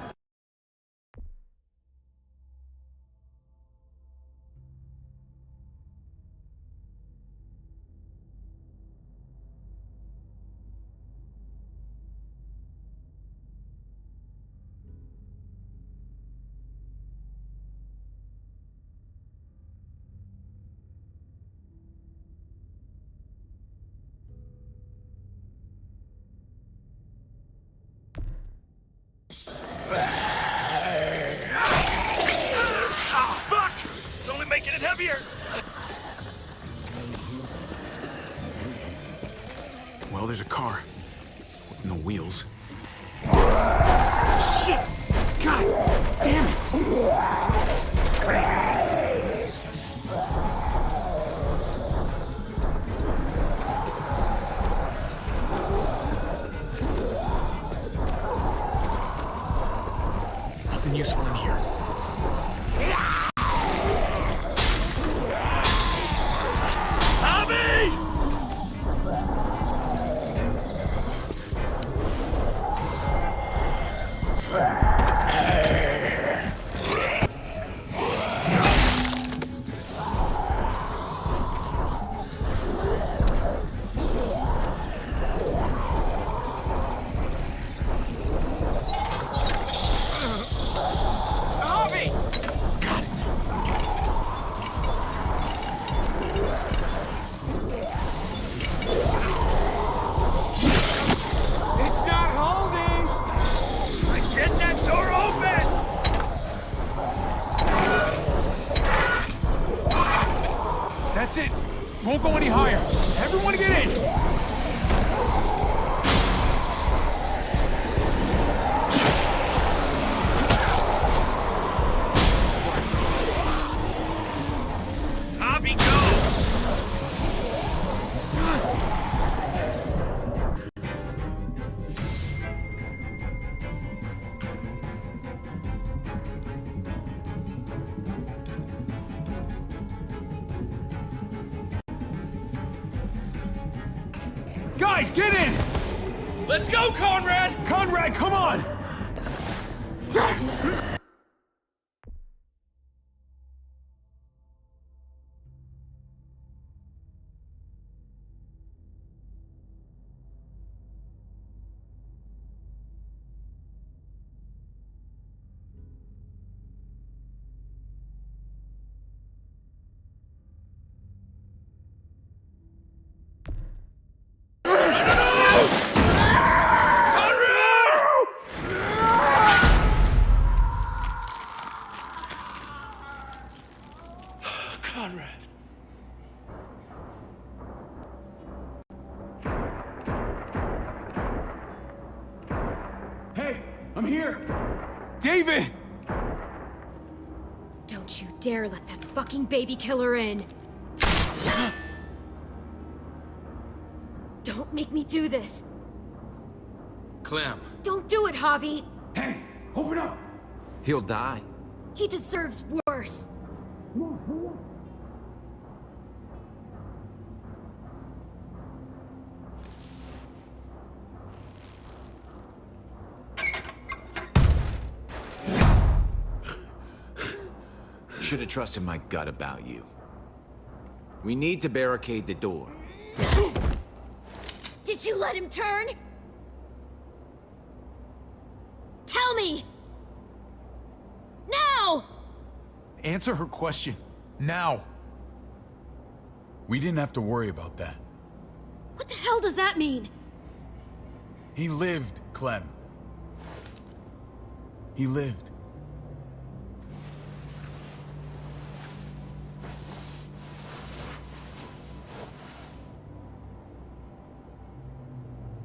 there's a car. With no wheels. Shit! God damn it! Nothing useful in here. That's it. Won't go any higher. Everyone get in. Hobby, go! Guys, get in! Let's go, Conrad! Conrad, come on! Conrad. Hey, I'm here! David! Don't you dare let that fucking baby killer in! Don't make me do this! Clem. Don't do it, Javi! Hey, open up! He'll die. He deserves worse! Should have trusted my gut about you. We need to barricade the door. Did you let him turn? Tell me! Now! Answer her question. Now. We didn't have to worry about that. What the hell does that mean? He lived, Clem. He lived.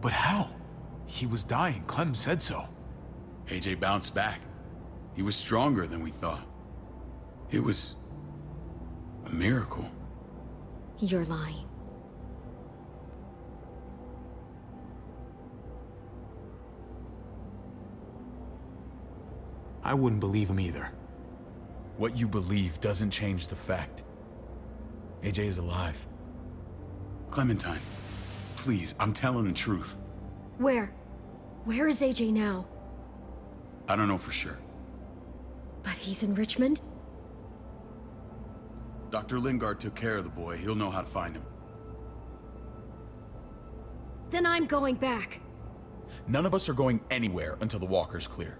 But how? He was dying. Clem said so. AJ bounced back. He was stronger than we thought. It was a miracle. You're lying. I wouldn't believe him either. What you believe doesn't change the fact. AJ is alive. Clementine, please, I'm telling the truth. Where? Where is AJ now? I don't know for sure. But he's in Richmond? Dr. Lingard took care of the boy. He'll know how to find him. Then I'm going back. None of us are going anywhere until the walker's clear.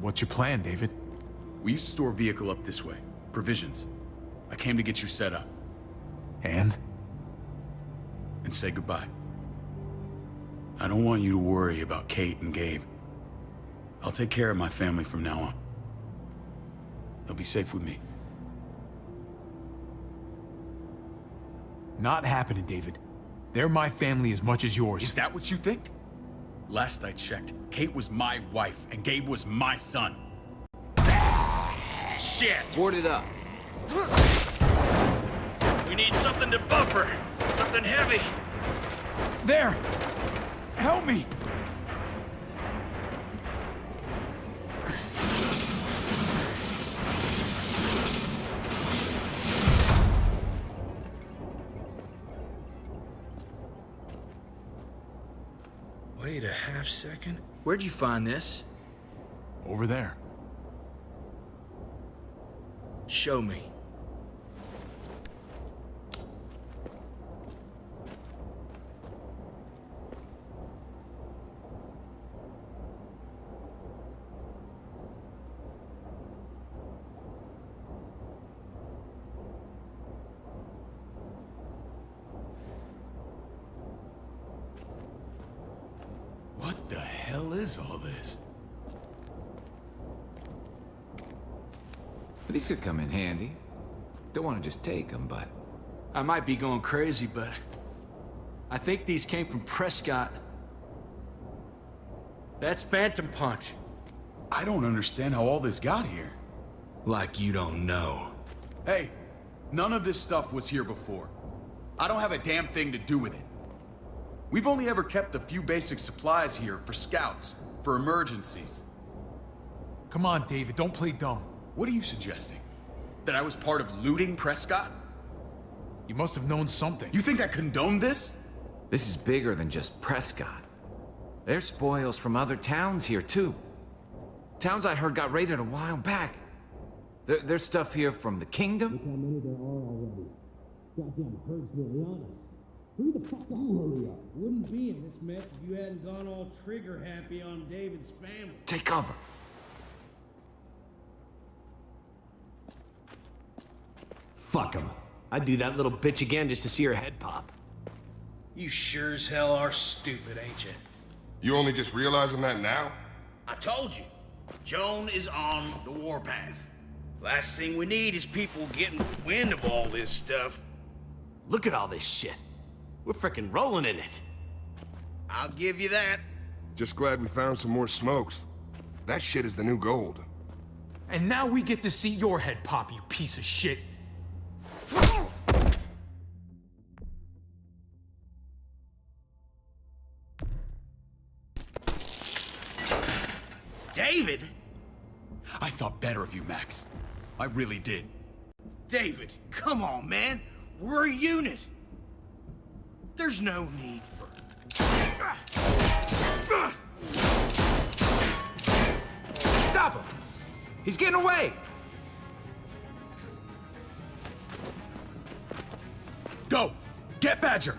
What's your plan, David? We used to store a vehicle up this way. Provisions. I came to get you set up. And say goodbye. I don't want you to worry about Kate and Gabe. I'll take care of my family from now on. They'll be safe with me. Not happening, David. They're my family as much as yours. Is that what you think? Last I checked, Kate was my wife and Gabe was my son. Shit! Board it up. We need something to buffer. Something heavy. There! Help me! Wait a half second. Where'd you find this? Over there. Show me. What the hell is all this? These could come in handy. Don't want to just take them, but... I might be going crazy, but I think these came from Prescott. That's Phantom Punch. I don't understand how all this got here. Like you don't know. Hey, none of this stuff was here before. I don't have a damn thing to do with it. We've only ever kept a few basic supplies here for scouts, for emergencies. Come on, David, don't play dumb. What are you suggesting? That I was part of looting Prescott? You must have known something. You think I condone this? This is bigger than just Prescott. There's spoils from other towns here, too. Towns I heard got raided a while back. There's stuff here from the kingdom. Look how many there are already. Goddamn herd's nearly on us. Hurry the fuck up. You hurry up. Wouldn't be in this mess if you hadn't gone all trigger happy on David's family. Take cover. Fuck him. I'd do that little bitch again just to see her head pop. You sure as hell are stupid, ain't you? You only just realizing that now? I told you. Joan is on the warpath. Last thing we need is people getting wind of all this stuff. Look at all this shit. We're frickin' rolling in it. I'll give you that. Just glad we found some more smokes. That shit is the new gold. And now we get to see your head pop, you piece of shit. David? I thought better of you, Max. I really did. David, come on, man. We're a unit. There's no need for... Stop him! He's getting away! Go! Get Badger!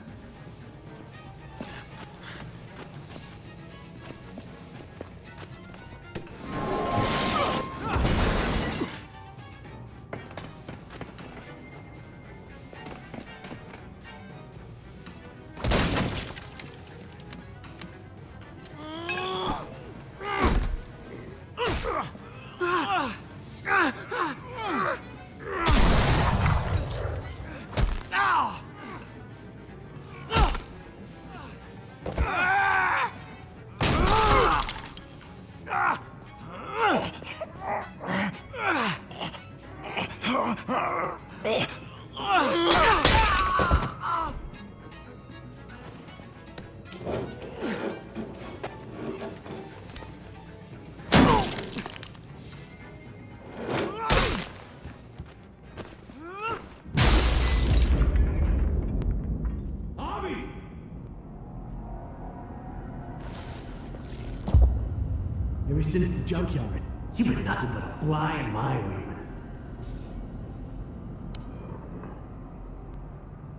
Ever since the junkyard, you've been nothing but a fly in my ointment.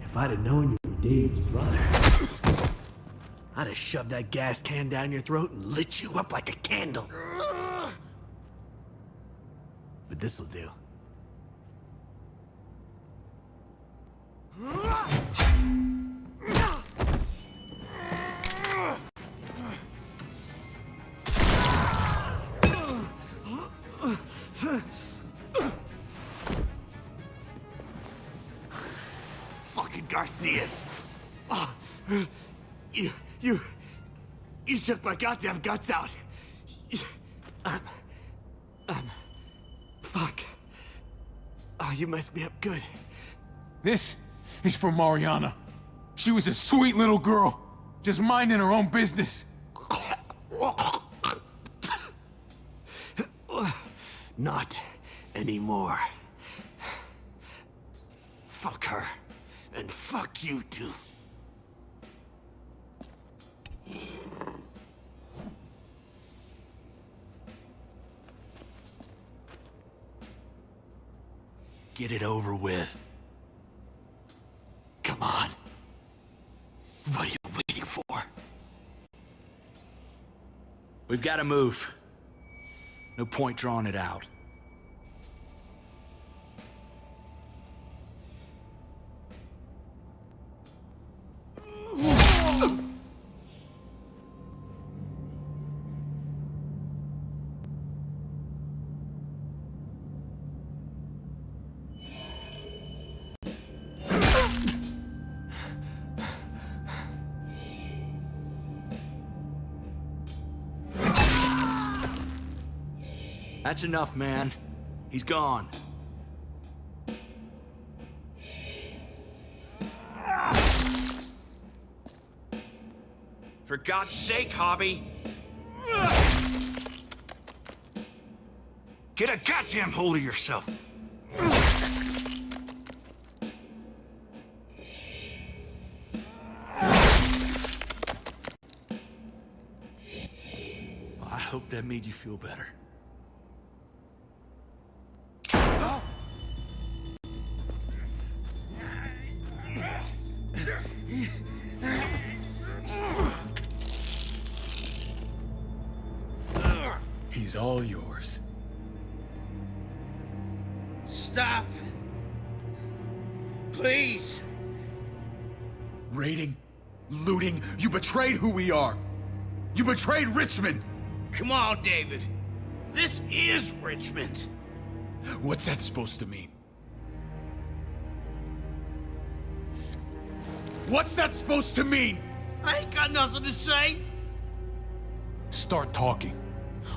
If I'd have known you were David's brother, I'd have shoved that gas can down your throat and lit you up like a candle. But this'll do. Fucking Garcias. Oh, you took my goddamn guts out. Fuck. Oh, you messed me up good. This is for Mariana. She was a sweet little girl, just minding her own business. Not anymore. Fuck her. And fuck you too. Get it over with. Come on. What are you waiting for? We've got to move. No point drawing it out. That's enough, man. He's gone. For God's sake, Javi! Get a goddamn hold of yourself! Well, I hope that made you feel better. He's all yours. Stop. Please. Raiding, looting, you betrayed who we are. You betrayed Richmond. Come on, David. This is Richmond. What's that supposed to mean? What's that supposed to mean? I ain't got nothing to say. Start talking,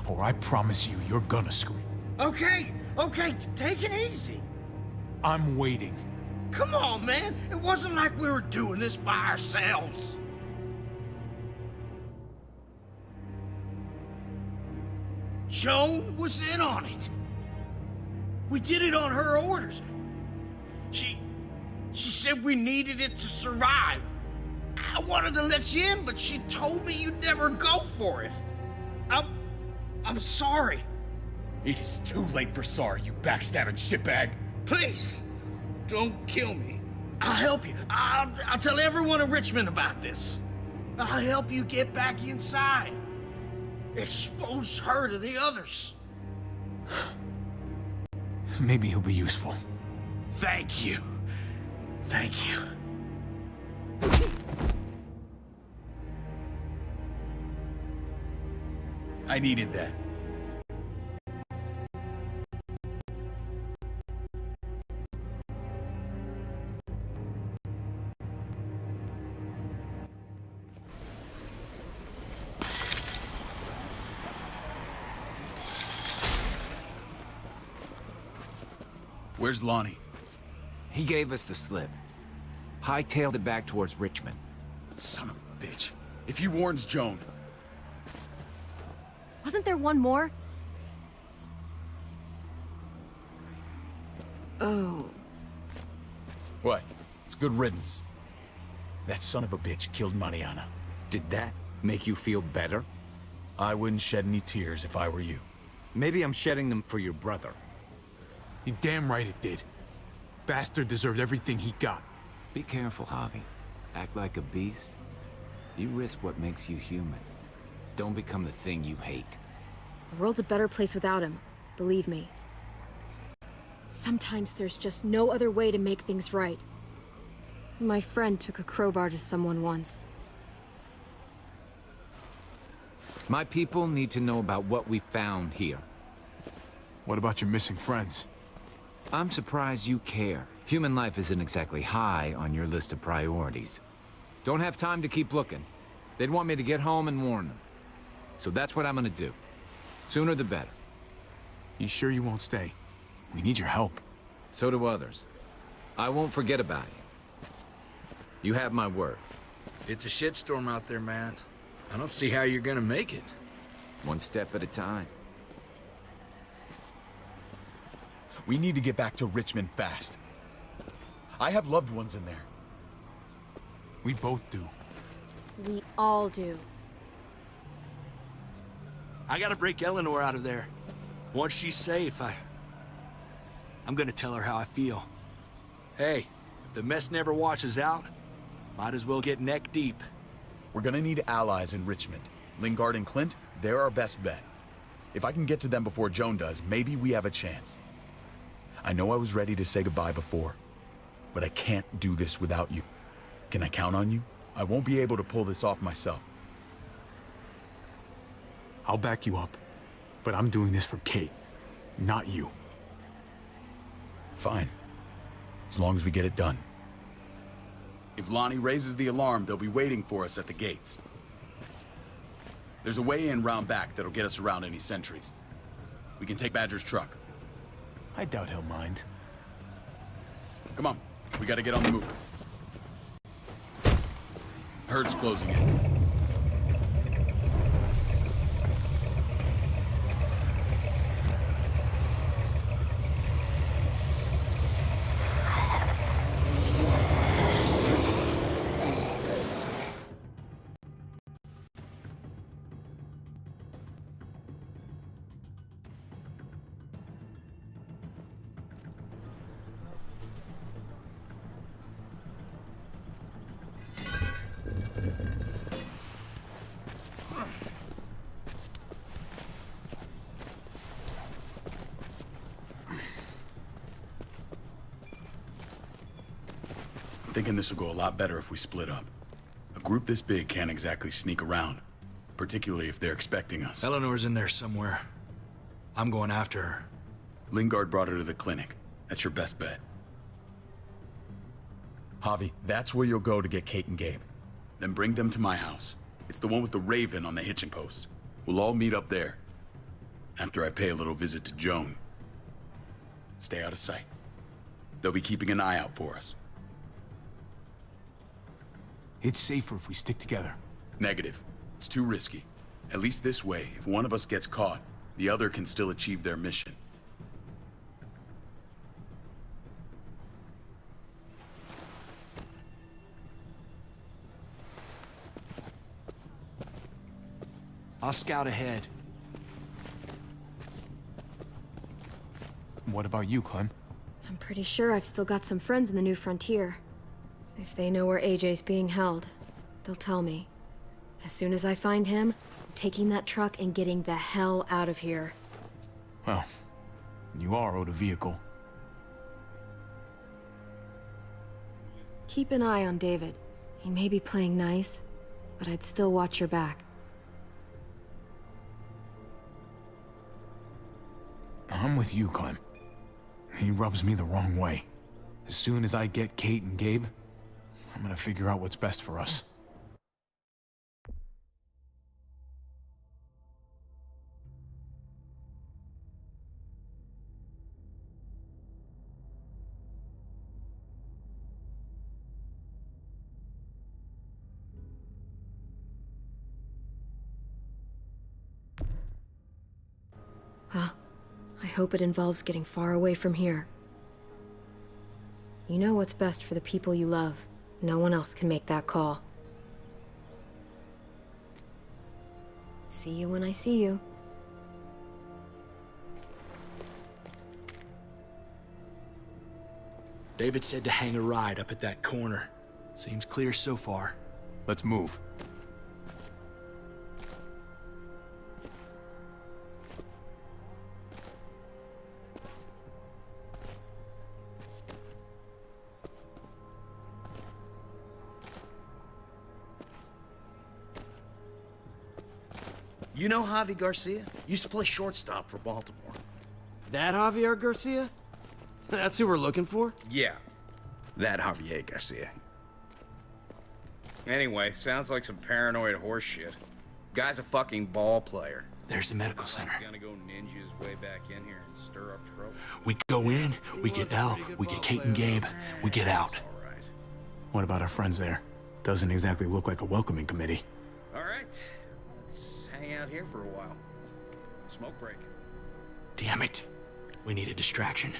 or I promise you, you're gonna scream. Okay, take it easy. I'm waiting. Come on, man. It wasn't like we were doing this by ourselves. Joan was in on it. We did it on her orders. She said we needed it to survive. I wanted to let you in, but she told me you'd never go for it. I'm sorry. It is too late for sorry, you backstabbing shitbag. Please, don't kill me. I'll help you. I'll tell everyone in Richmond about this. I'll help you get back inside. Expose her to the others. Maybe he'll be useful. Thank you. Thank you. I needed that. Where's Lonnie? He gave us the slip. Hightailed it back towards Richmond. Son of a bitch. If he warns Joan... Wasn't there one more? Oh. What? It's good riddance. That son of a bitch killed Mariana. Did that make you feel better? I wouldn't shed any tears if I were you. Maybe I'm shedding them for your brother. You're damn right it did. Bastard deserved everything he got. Be careful, Javi. Act like a beast. You risk what makes you human. Don't become the thing you hate. The world's a better place without him, believe me. Sometimes there's just no other way to make things right. My friend took a crowbar to someone once. My people need to know about what we found here. What about your missing friends? I'm surprised you care. Human life isn't exactly high on your list of priorities. Don't have time to keep looking. They'd want me to get home and warn them. So that's what I'm gonna do. Sooner the better. You sure you won't stay? We need your help. So do others. I won't forget about you. You have my word. It's a shitstorm out there, man. I don't see how you're gonna make it. One step at a time. We need to get back to Richmond fast. I have loved ones in there. We both do. We all do. I gotta break Eleanor out of there. Once she's safe, I'm gonna tell her how I feel. Hey, if the mess never washes out, might as well get neck deep. We're gonna need allies in Richmond. Lingard and Clint, they're our best bet. If I can get to them before Joan does, maybe we have a chance. I know I was ready to say goodbye before, but I can't do this without you. Can I count on you? I won't be able to pull this off myself. I'll back you up, but I'm doing this for Kate, not you. Fine. As long as we get it done. If Lonnie raises the alarm, they'll be waiting for us at the gates. There's a way in round back that'll get us around any sentries. We can take Badger's truck. I doubt he'll mind. Come on, we gotta get on the move. Herd's closing in. Thinking this will go a lot better if we split up. A group this big can't exactly sneak around, particularly if they're expecting us. Eleanor's in there somewhere. I'm going after her. Lingard brought her to the clinic. That's your best bet. Javi, that's where you'll go to get Kate and Gabe. Then bring them to my house. It's the one with the raven on the hitching post. We'll all meet up there. After I pay a little visit to Joan. Stay out of sight. They'll be keeping an eye out for us. It's safer if we stick together. Negative. It's too risky. At least this way, if one of us gets caught, the other can still achieve their mission. I'll scout ahead. What about you, Clem? I'm pretty sure I've still got some friends in the New Frontier. If they know where AJ's being held, they'll tell me. As soon as I find him, I'm taking that truck and getting the hell out of here. Well, you are owed a vehicle. Keep an eye on David. He may be playing nice, but I'd still watch your back. I'm with you, Clem. He rubs me the wrong way. As soon as I get Kate and Gabe, I'm gonna figure out what's best for us. Well, I hope it involves getting far away from here. You know what's best for the people you love. No one else can make that call. See you when I see you. David said to hang a ride up at that corner. Seems clear so far. Let's move. You know Javi Garcia? Used to play shortstop for Baltimore. That Javier Garcia? That's who we're looking for? Yeah. That Javier Garcia. Anyway, sounds like some paranoid horse shit. Guy's a fucking ball player. There's the medical center. He's gonna go ninja his way back in here and stir up trouble. We go in, we get Elle, we get Kate and Gabe, we get out. What about our friends there? Doesn't exactly look like a welcoming committee. All right, let's hang out here for a while. Smoke break. Damn it. We need a distraction.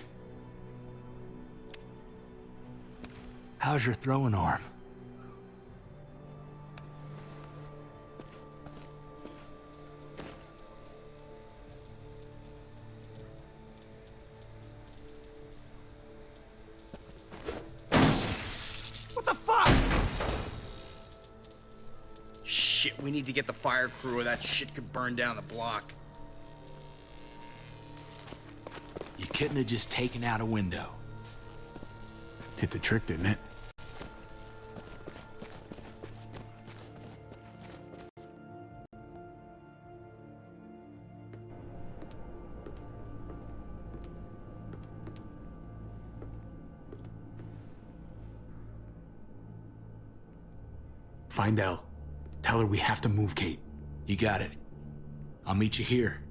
How's your throwing arm? What the fuck? Shit, we need to get the fire crew or that shit could burn down the block. You couldn't have just taken out a window. Did the trick, didn't it? Find Elle. Tell her we have to move Kate. You got it. I'll meet you here.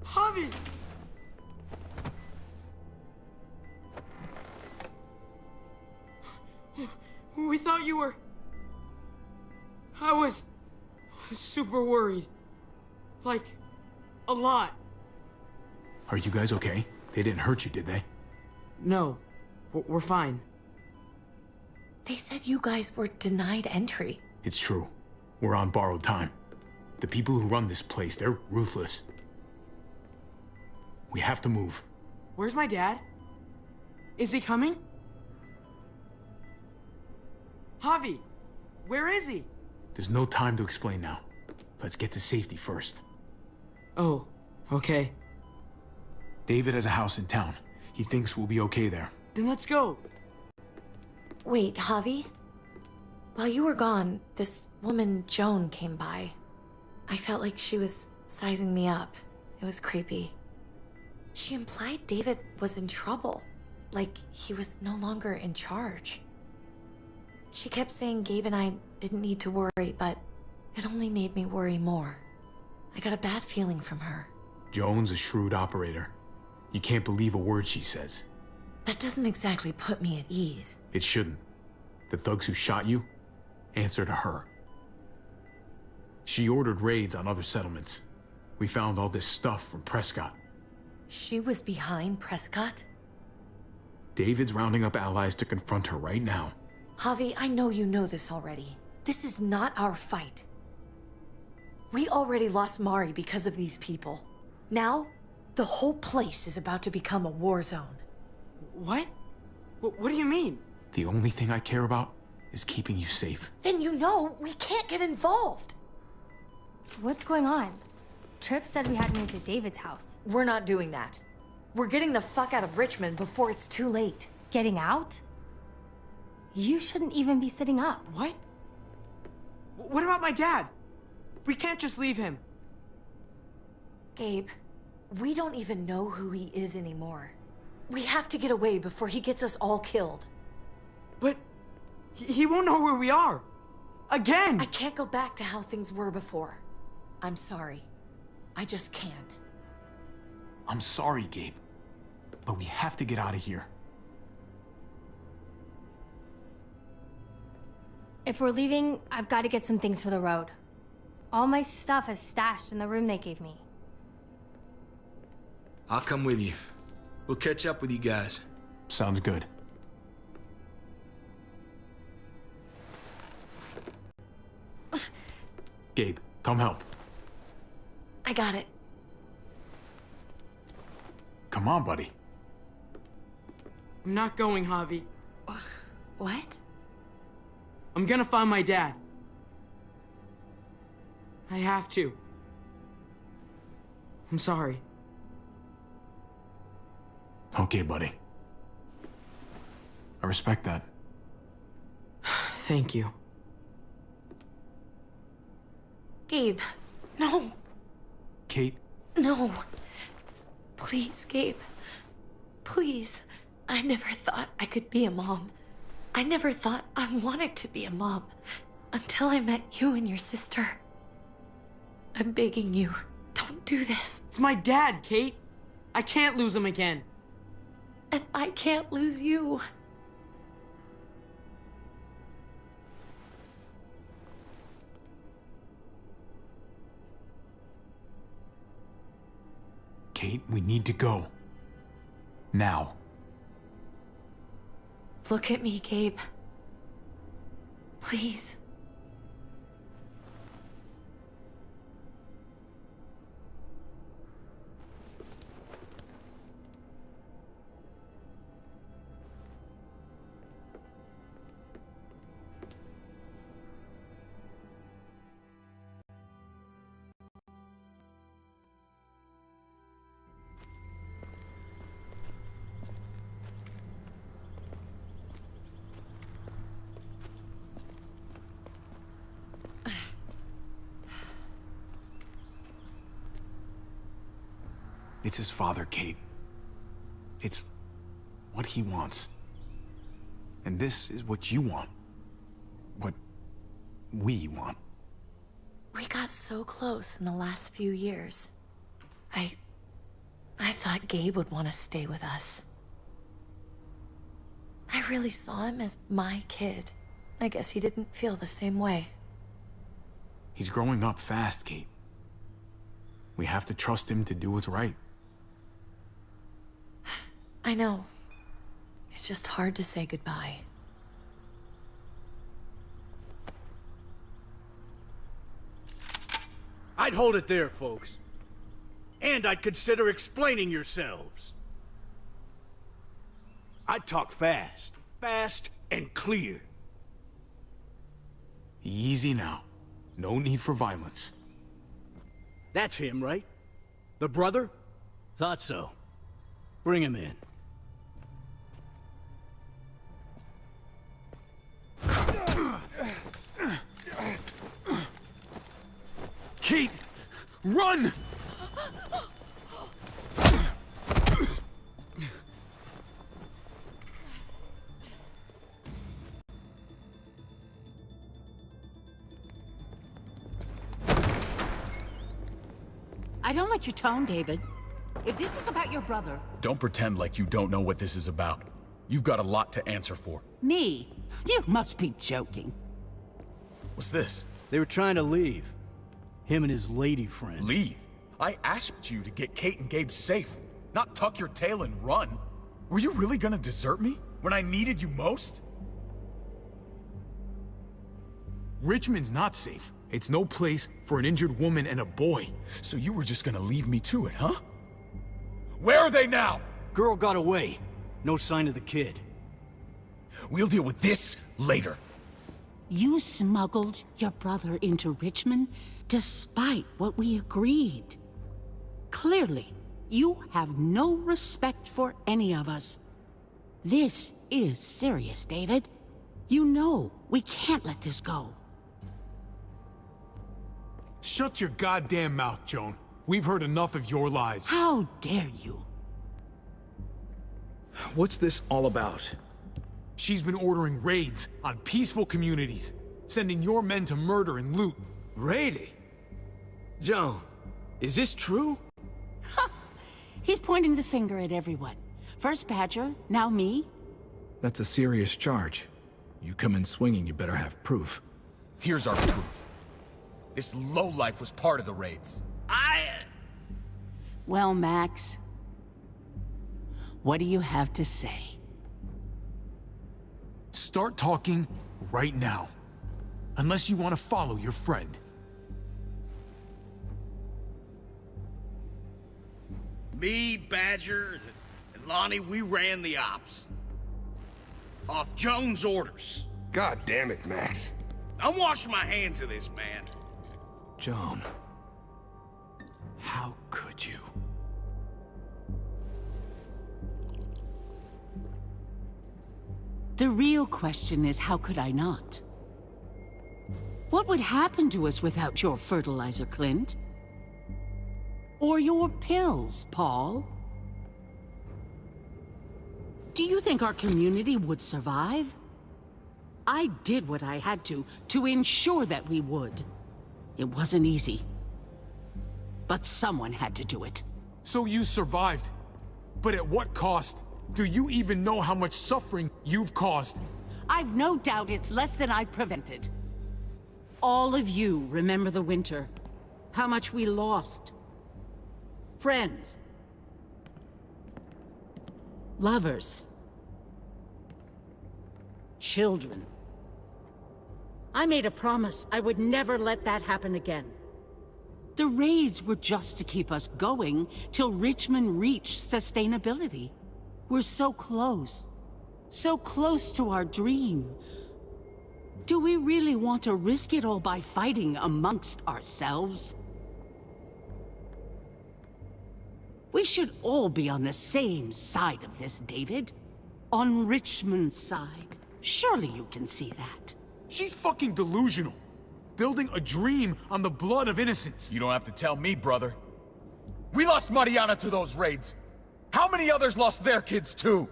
Javi! We thought you were... I was super worried. Like, a lot. Are you guys okay? They didn't hurt you, did they? No, we're fine. They said you guys were denied entry. It's true. We're on borrowed time. The people who run this place, they're ruthless. We have to move. Where's my dad? Is he coming? Javi, where is he? There's no time to explain now. Let's get to safety first. Oh, okay. David has a house in town. He thinks we'll be okay there. Then let's go. Wait, Javi? While you were gone, this woman, Joan, came by. I felt like she was sizing me up. It was creepy. She implied David was in trouble. Like he was no longer in charge. She kept saying Gabe and I didn't need to worry, but it only made me worry more. I got a bad feeling from her. Joan's a shrewd operator. You can't believe a word she says. That doesn't exactly put me at ease. It shouldn't. The thugs who shot you answer to her. She ordered raids on other settlements. We found all this stuff from Prescott. She was behind Prescott? David's rounding up allies to confront her right now. Javi, I know you know this already. This is not our fight. We already lost Mari because of these people. Now, the whole place is about to become a war zone. What? What do you mean? The only thing I care about is keeping you safe. Then you know we can't get involved. What's going on? Tripp said we had to move to David's house. We're not doing that. We're getting the fuck out of Richmond before it's too late. Getting out? You shouldn't even be sitting up. What? What about my dad? We can't just leave him. Gabe, we don't even know who he is anymore. We have to get away before he gets us all killed. But he won't know where we are. Again! I can't go back to how things were before. I'm sorry. I just can't. I'm sorry, Gabe. But we have to get out of here. If we're leaving, I've got to get some things for the road. All my stuff is stashed in the room they gave me. I'll come with you. We'll catch up with you guys. Sounds good. Gabe, come help. I got it. Come on, buddy. I'm not going, Javi. What? I'm gonna find my dad. I have to. I'm sorry. Okay, buddy. I respect that. Thank you. Gabe, no. Kate? No. Please, Gabe. Please. I never thought I could be a mom. I never thought I wanted to be a mom. Until I met you and your sister. I'm begging you, don't do this. It's my dad, Kate. I can't lose him again. And I can't lose you. Kate, we need to go. Now. Look at me, Gabe. Please. It's his father, Kate. It's what he wants. And this is what you want. What we want. We got so close in the last few years. I thought Gabe would want to stay with us. I really saw him as my kid. I guess he didn't feel the same way. He's growing up fast, Kate. We have to trust him to do what's right. I know. It's just hard to say goodbye. I'd hold it there, folks. And I'd consider explaining yourselves. I'd talk fast. Fast and clear. Easy now. No need for violence. That's him, right? The brother? Thought so. Bring him in. Kate! Run! I don't like your tone, David. If this is about your brother... Don't pretend like you don't know what this is about. You've got a lot to answer for. Me? You must be joking. What's this? They were trying to leave. Him and his lady friend. Leave? I asked you to get Kate and Gabe safe, not tuck your tail and run. Were you really gonna desert me when I needed you most? Richmond's not safe. It's no place for an injured woman and a boy. So you were just gonna leave me to it, huh? Where are they now? Girl got away. No sign of the kid. We'll deal with this later. You smuggled your brother into Richmond despite what we agreed. Clearly, you have no respect for any of us. This is serious, David. You know we can't let this go. Shut your goddamn mouth, Joan. We've heard enough of your lies. How dare you? What's this all about? She's been ordering raids on peaceful communities, sending your men to murder and loot. Raiding? Joan, is this true? He's pointing the finger at everyone. First Badger, now me. That's a serious charge. You come in swinging, you better have proof. Here's our proof. This lowlife was part of the raids. Well, Max, what do you have to say? Start talking right now. Unless you want to follow your friend. Me, Badger, and Lonnie, we ran the ops. Off Joan's orders. God damn it, Max. I'm washing my hands of this, man. Joan, how could you? The real question is, how could I not? What would happen to us without your fertilizer, Clint? Or your pills, Paul? Do you think our community would survive? I did what I had to ensure that we would. It wasn't easy. But someone had to do it. So you survived. But at what cost? Do you even know how much suffering you've caused? I've no doubt it's less than I've prevented. All of you remember the winter. How much we lost. Friends. Lovers. Children. I made a promise I would never let that happen again. The raids were just to keep us going till Richmond reached sustainability. We're so close. So close to our dream. Do we really want to risk it all by fighting amongst ourselves? We should all be on the same side of this, David. On Richmond's side. Surely you can see that. She's fucking delusional. Building a dream on the blood of innocents. You don't have to tell me, brother. We lost Mariana to those raids. How many others lost their kids too?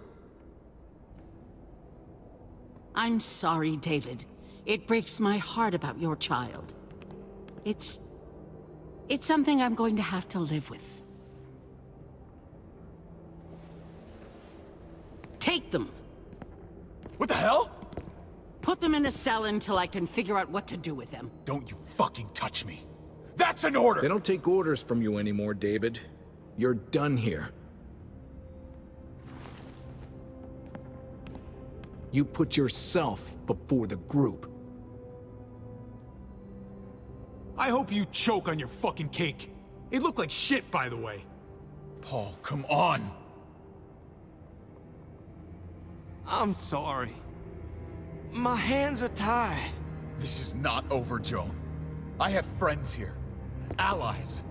I'm sorry, David. It breaks my heart about your child. It's something I'm going to have to live with. Take them. What the hell? Put them in a cell until I can figure out what to do with them. Don't you fucking touch me. That's an order! They don't take orders from you anymore, David. You're done here. You put yourself before the group. I hope you choke on your fucking cake. It looked like shit, by the way. Paul, come on. I'm sorry. My hands are tied. This is not over, Joan. I have friends here. Allies.